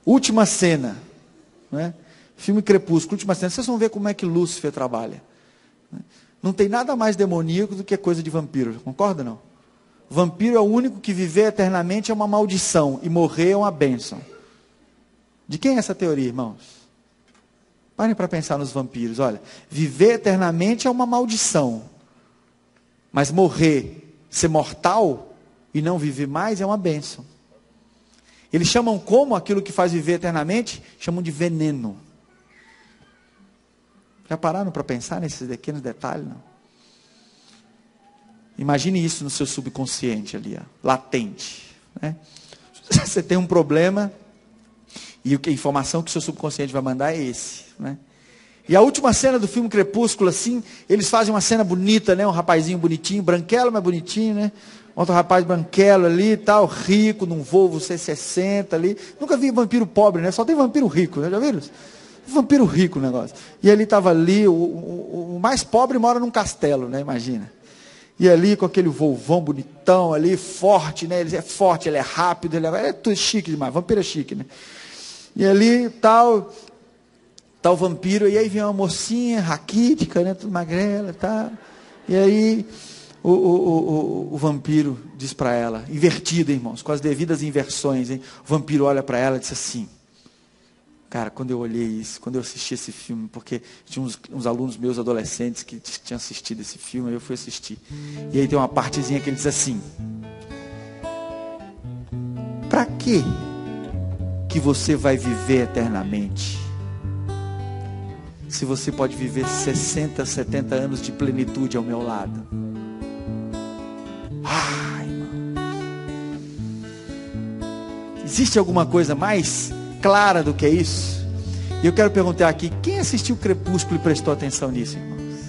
última cena. Né? Filme Crepúsculo, última cena. Vocês vão ver como é que Lúcifer trabalha. Não tem nada mais demoníaco do que coisa de vampiro. Concorda, não? Vampiro é o único que viver eternamente é uma maldição. E morrer é uma bênção. De quem é essa teoria, irmãos? Parem para pensar nos vampiros. Olha, viver eternamente é uma maldição. Mas morrer, ser mortal e não viver mais é uma bênção. Eles chamam como aquilo que faz viver eternamente? Chamam de veneno. Já pararam para pensar nesses pequenos detalhes? Não? Imagine isso no seu subconsciente ali, ó, latente. Né? Você tem um problema e a informação que o seu subconsciente vai mandar é esse. Né? E a última cena do filme Crepúsculo, assim, eles fazem uma cena bonita, né? Um rapazinho bonitinho, branquelo, mas bonitinho, né? Outro rapaz branquelo ali, tal, rico, num Volvo C60 ali. Nunca vi vampiro pobre, né? Só tem vampiro rico, né? Já viram? Vampiro rico o negócio. E ele estava ali, o mais pobre mora num castelo, né? Imagina. E ali com aquele Volvão bonitão ali, forte, né? Ele é forte, ele é rápido, ele é tudo chique demais. Vampiro é chique, né? E ali, tal vampiro, e aí vem uma mocinha raquítica, né? Tudo magrela, tá? E aí o vampiro diz para ela, invertida, irmãos, com as devidas inversões, hein? O vampiro olha para ela e diz assim, cara, quando eu olhei isso, quando eu assisti esse filme, porque tinha uns alunos meus adolescentes que tinham assistido esse filme, aí eu fui assistir. E aí tem uma partezinha que ele diz assim, para quê que você vai viver eternamente? Se você pode viver 60, 70 anos de plenitude ao meu lado. Ai, irmão. Existe alguma coisa mais clara do que isso? E eu quero perguntar aqui, quem assistiu Crepúsculo e prestou atenção nisso, irmãos?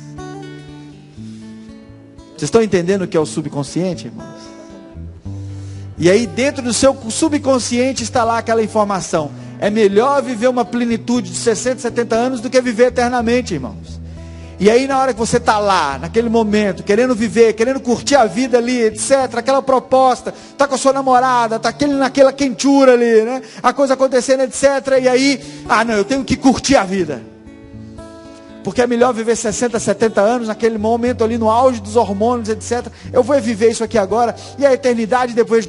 Vocês estão entendendo o que é o subconsciente, irmãos? E aí dentro do seu subconsciente está lá aquela informação. É melhor viver uma plenitude de 60, 70 anos do que viver eternamente, irmãos. E aí na hora que você está lá, naquele momento, querendo viver, querendo curtir a vida ali, etc., aquela proposta, está com a sua namorada, está naquela quentura ali, né? A coisa acontecendo, etc., e aí, não, eu tenho que curtir a vida. Porque é melhor viver 60, 70 anos, naquele momento ali, no auge dos hormônios, etc. Eu vou viver isso aqui agora, e a eternidade depois.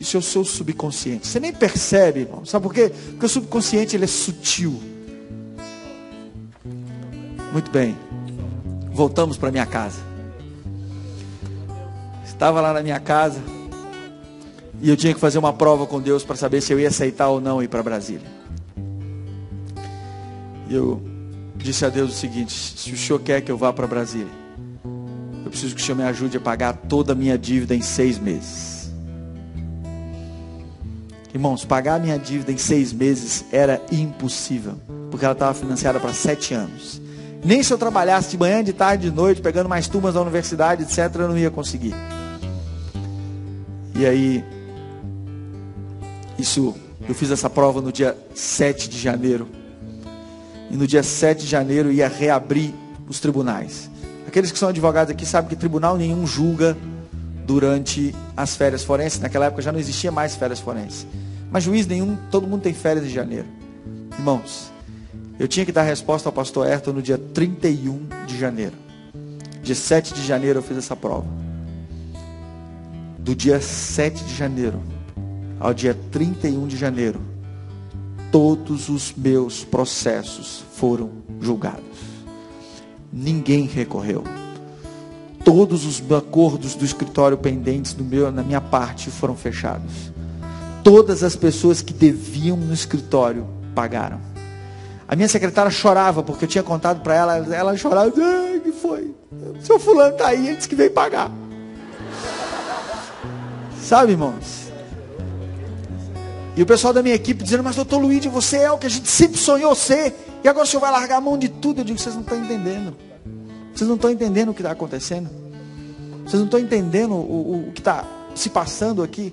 Isso é o seu subconsciente. Você nem percebe, irmão. Sabe por quê? Porque o subconsciente, ele é sutil. Muito bem. Voltamos para minha casa. Estava lá na minha casa. E eu tinha que fazer uma prova com Deus para saber se eu ia aceitar ou não ir para Brasília. E eu disse a Deus o seguinte: se o Senhor quer que eu vá para Brasília, eu preciso que o Senhor me ajude a pagar toda a minha dívida em 6 meses. Irmãos, pagar a minha dívida em 6 meses era impossível, porque ela estava financiada para 7 anos. Nem se eu trabalhasse de manhã, de tarde, de noite, pegando mais turmas da universidade, etc., eu não ia conseguir. E aí, eu fiz essa prova no dia 7 de janeiro. E no dia 7 de janeiro ia reabrir os tribunais. Aqueles que são advogados aqui sabem que tribunal nenhum julga durante as férias forenses. Naquela época já não existia mais férias forenses. Mas juiz nenhum, todo mundo tem férias em janeiro. Irmãos, eu tinha que dar resposta ao pastor Ayrton no dia 31 de janeiro. Dia 7 de janeiro eu fiz essa prova. Do dia 7 de janeiro ao dia 31 de janeiro, todos os meus processos foram julgados. Ninguém recorreu. Todos os acordos do escritório pendentes na minha parte foram fechados. Todas as pessoas que deviam no escritório pagaram. A minha secretária chorava, porque eu tinha contado para ela, ela chorava, que foi? O seu fulano está aí, ele disse que veio pagar. Sabe, irmãos? E o pessoal da minha equipe dizendo, mas doutor Luigi, você é o que a gente sempre sonhou ser, e agora o senhor vai largar a mão de tudo. Eu digo, vocês não estão entendendo. Vocês não estão entendendo o que está acontecendo. Vocês não estão entendendo o que está se passando aqui.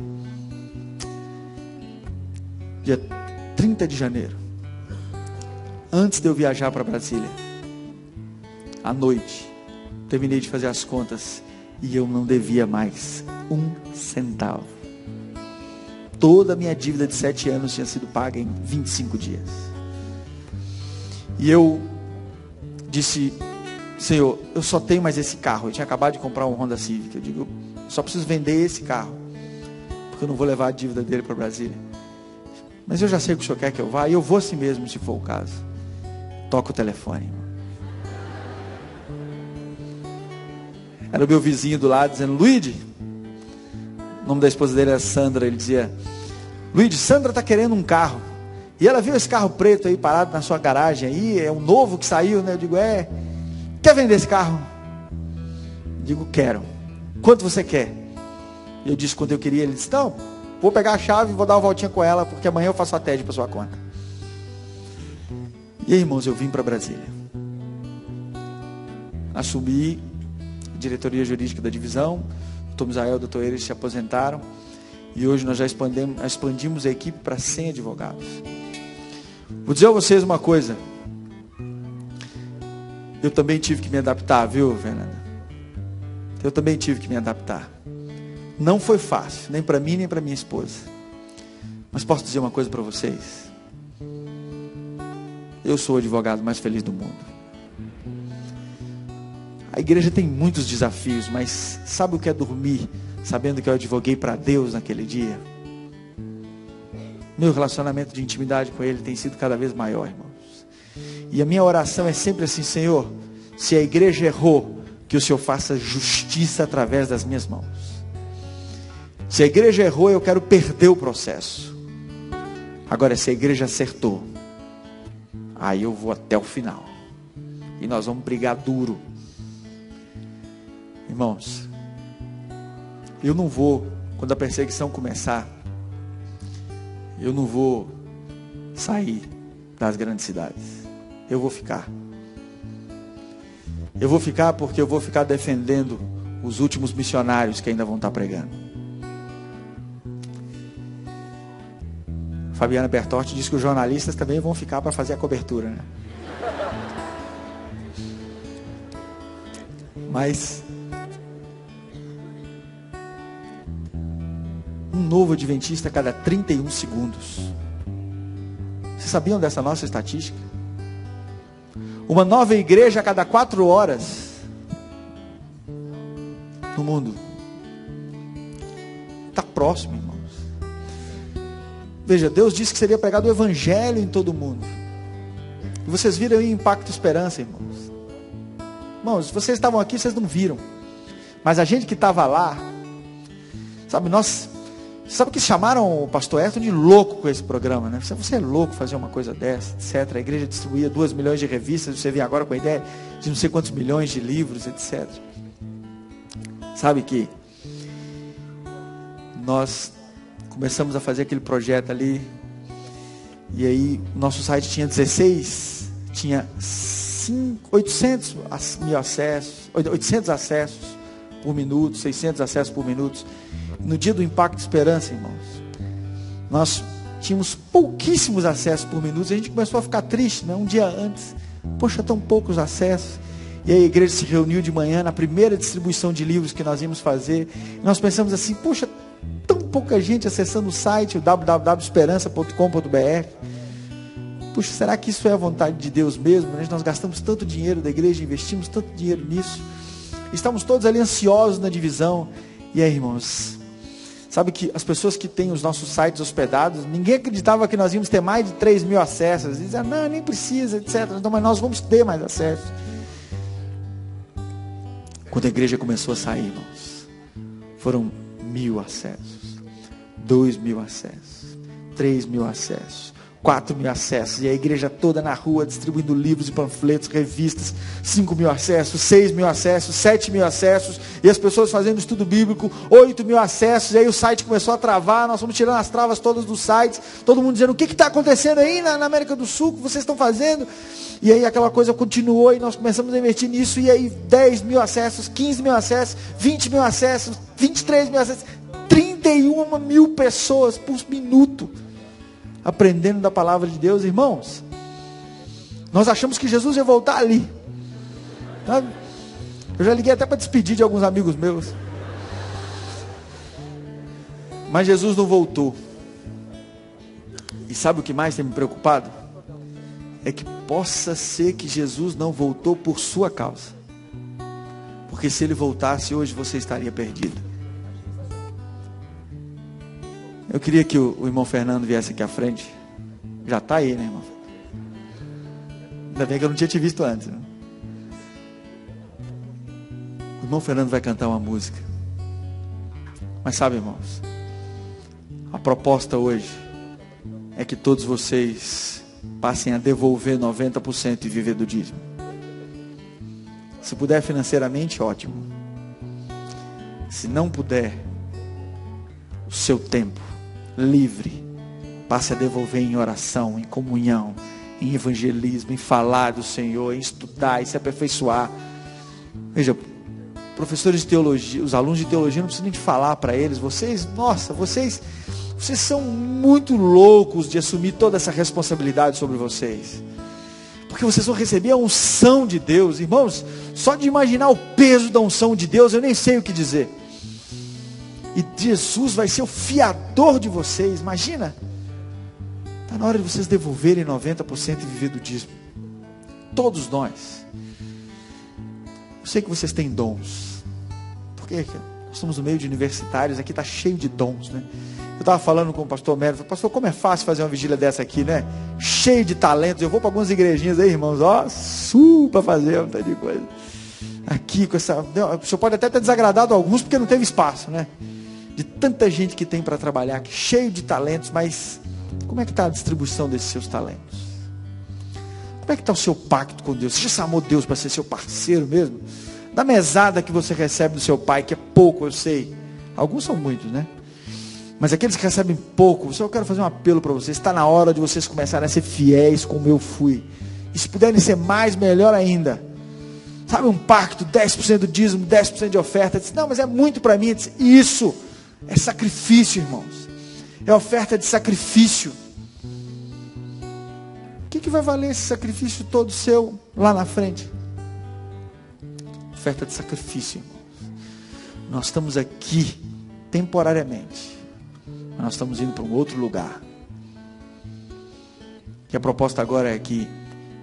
Dia 30 de janeiro, antes de eu viajar para Brasília, à noite, terminei de fazer as contas e eu não devia mais 1 centavo. Toda a minha dívida de 7 anos tinha sido paga em 25 dias. E eu disse, Senhor, eu só tenho mais esse carro. Eu tinha acabado de comprar um Honda Civic. Eu digo, eu só preciso vender esse carro, porque eu não vou levar a dívida dele para Brasília. Mas eu já sei que o senhor quer que eu vá, e eu vou assim mesmo, se for o caso. Toca o telefone, irmão. Era o meu vizinho do lado, dizendo: Luigi, o nome da esposa dele era Sandra. Ele dizia: Luigi, Sandra está querendo um carro. E ela viu esse carro preto aí parado na sua garagem aí, é um novo que saiu, né? Eu digo: quer vender esse carro? Eu digo: quero. Quanto você quer? E eu disse quanto eu queria. Ele disse: não, vou pegar a chave e vou dar uma voltinha com ela, porque amanhã eu faço a TED para sua conta. E aí, irmãos, eu vim para Brasília. Assumi a diretoria jurídica da divisão. O Dr. Misael e o Dr. Eires se aposentaram. E hoje nós já expandimos a equipe para 100 advogados. Vou dizer a vocês uma coisa. Eu também tive que me adaptar, viu, Fernanda? Eu também tive que me adaptar. Não foi fácil, nem para mim, nem para minha esposa. Mas posso dizer uma coisa para vocês. Eu sou o advogado mais feliz do mundo. A igreja tem muitos desafios, mas sabe o que é dormir sabendo que eu advoguei para Deus naquele dia? Meu relacionamento de intimidade com Ele tem sido cada vez maior, irmãos. E a minha oração é sempre assim: Senhor, se a igreja errou, que o Senhor faça justiça através das minhas mãos. Se a igreja errou, eu quero perder o processo. Agora, se a igreja acertou, aí eu vou até o final. E nós vamos brigar duro. Irmãos, eu não vou, quando a perseguição começar, eu não vou sair das grandes cidades. Eu vou ficar. Eu vou ficar porque eu vou ficar defendendo os últimos missionários que ainda vão estar pregando. Fabiana Bertotti disse que os jornalistas também vão ficar para fazer a cobertura, né? Mas um novo adventista a cada 31 segundos. Vocês sabiam dessa nossa estatística? Uma nova igreja a cada 4 horas no mundo. Está próximo, irmãos. Veja, Deus disse que seria pregado o evangelho em todo o mundo. E vocês viram aí o Impacto Esperança, irmãos. Irmãos, vocês estavam aqui, vocês não viram. Mas a gente que estava lá, sabe que chamaram o pastor Ayrton de louco com esse programa, né? Você é louco fazer uma coisa dessa, etc. A igreja distribuía 2 milhões de revistas, você vem agora com a ideia de não sei quantos milhões de livros, etc. Sabe que nós começamos a fazer aquele projeto ali, e aí o nosso site tinha 800 mil acessos, 800 acessos por minuto, 600 acessos por minuto. No dia do Impacto Esperança, irmãos, nós tínhamos pouquíssimos acessos por minuto. A gente começou a ficar triste, né? Um dia antes, poxa, tão poucos acessos. E aí a igreja se reuniu de manhã na primeira distribuição de livros que nós íamos fazer. E nós pensamos assim: poxa, tão pouca gente acessando o site, o www.esperança.com.br. Puxa, será que isso é a vontade de Deus mesmo? Nós gastamos tanto dinheiro da igreja, investimos tanto dinheiro nisso. Estamos todos ali ansiosos na divisão. E aí, irmãos, sabe que as pessoas que têm os nossos sites hospedados, ninguém acreditava que nós íamos ter mais de 3 mil acessos. Eles diziam: não, nem precisa, etc. Então, mas nós vamos ter mais acessos. Quando a igreja começou a sair, irmãos, foram 1.000 acessos, 2.000 acessos, 3.000 acessos, 4.000 acessos, e a igreja toda na rua distribuindo livros e panfletos, revistas. 5.000 acessos, 6.000 acessos, 7.000 acessos, e as pessoas fazendo estudo bíblico. 8.000 acessos, e aí o site começou a travar. Nós fomos tirando as travas todas dos sites, todo mundo dizendo: o que está acontecendo aí na América do Sul, o que vocês estão fazendo? E aí aquela coisa continuou, e nós começamos a investir nisso. E aí 10.000 acessos, 15.000 acessos, 20.000 acessos, 23.000 acessos, 31.000 pessoas por minuto aprendendo da palavra de Deus. Irmãos, nós achamos que Jesus ia voltar ali, sabe? Eu já liguei até para despedir de alguns amigos meus, mas Jesus não voltou. E sabe o que mais tem me preocupado? É que possa ser que Jesus não voltou por sua causa, porque se ele voltasse hoje, você estaria perdido. Eu queria que o irmão Fernando viesse aqui à frente. Já está aí, né, irmão? Ainda bem que eu não tinha te visto antes, né? O irmão Fernando vai cantar uma música. Mas sabe, irmãos, a proposta hoje é que todos vocês passem a devolver 90% e viver do dízimo. Se puder financeiramente, ótimo. Se não puder, o seu tempo livre passe a devolver em oração, em comunhão, em evangelismo, em falar do Senhor, em estudar, em se aperfeiçoar. Veja, professores de teologia, os alunos de teologia, não precisam nem de falar para eles. Vocês são muito loucos de assumir toda essa responsabilidade sobre vocês, porque vocês vão receber a unção de Deus. Irmãos, só de imaginar o peso da unção de Deus, eu nem sei o que dizer. E Jesus vai ser o fiador de vocês. Imagina, está na hora de vocês devolverem 90% e viver do dízimo. Todos nós. Eu sei que vocês têm dons, porque nós estamos no meio de universitários, aqui está cheio de dons, né? Eu estava falando com o pastor Mérito, pastor, como é fácil fazer uma vigília dessa aqui, né? Cheio de talentos. Eu vou para algumas igrejinhas aí, irmãos, ó, para fazer um monte de coisa. Aqui com essa, o senhor pode até ter desagradado alguns porque não teve espaço, né? De tanta gente que tem para trabalhar aqui, cheio de talentos, mas como é que está a distribuição desses seus talentos? Como é que está o seu pacto com Deus? Você já chamou Deus para ser seu parceiro mesmo? Da mesada que você recebe do seu pai, que é pouco, eu sei. Alguns são muitos, né? Mas aqueles que recebem pouco, eu quero fazer um apelo para vocês. Está na hora de vocês começarem a ser fiéis como eu fui. E se puderem ser mais, melhor ainda. Sabe, um pacto, 10% do dízimo, 10% de oferta. Eu disse, não, mas é muito para mim. Eu disse, isso é sacrifício, irmãos. É oferta de sacrifício. O que vai valer esse sacrifício todo seu lá na frente? Oferta de sacrifício, irmãos. Nós estamos aqui temporariamente, mas nós estamos indo para um outro lugar. E a proposta agora é que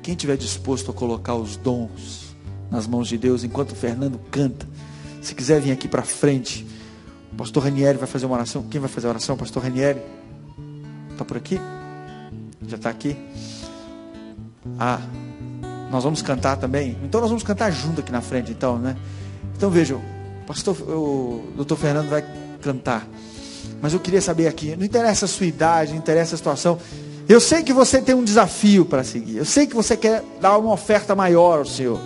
quem estiver disposto a colocar os dons nas mãos de Deus, enquanto o Fernando canta, se quiser vir aqui para frente, o pastor Ranieri vai fazer uma oração. Quem vai fazer a oração? O pastor Ranieri está por aqui? Já está aqui? Nós vamos cantar também. Então nós vamos cantar junto aqui na frente, então, né? Então vejam, o doutor Fernando vai cantar. Mas eu queria saber aqui, não interessa a sua idade, não interessa a situação. Eu sei que você tem um desafio para seguir. Eu sei que você quer dar uma oferta maior ao Senhor,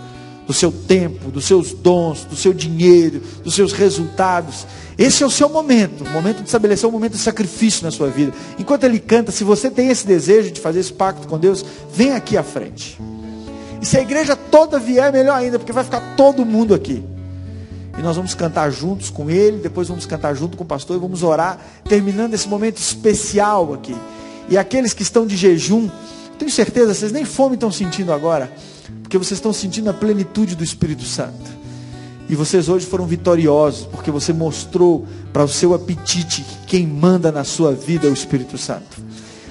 do seu tempo, dos seus dons, do seu dinheiro, dos seus resultados. Esse é o seu momento, o momento de estabelecer um momento de sacrifício na sua vida. Enquanto ele canta, se você tem esse desejo de fazer esse pacto com Deus, vem aqui à frente. E se a igreja toda vier, melhor ainda, porque vai ficar todo mundo aqui. E nós vamos cantar juntos com ele, depois vamos cantar junto com o pastor e vamos orar, terminando esse momento especial aqui. E aqueles que estão de jejum, tenho certeza, vocês nem fome estão sentindo agora, porque vocês estão sentindo a plenitude do Espírito Santo. E vocês hoje foram vitoriosos, porque você mostrou para o seu apetite que quem manda na sua vida é o Espírito Santo.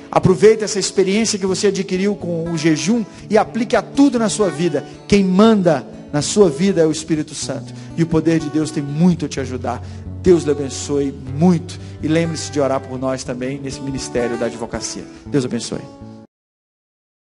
Aproveite essa experiência que você adquiriu com o jejum e aplique a tudo na sua vida. Quem manda na sua vida é o Espírito Santo. E o poder de Deus tem muito a te ajudar. Deus lhe abençoe muito. E lembre-se de orar por nós também nesse ministério da advocacia. Deus abençoe.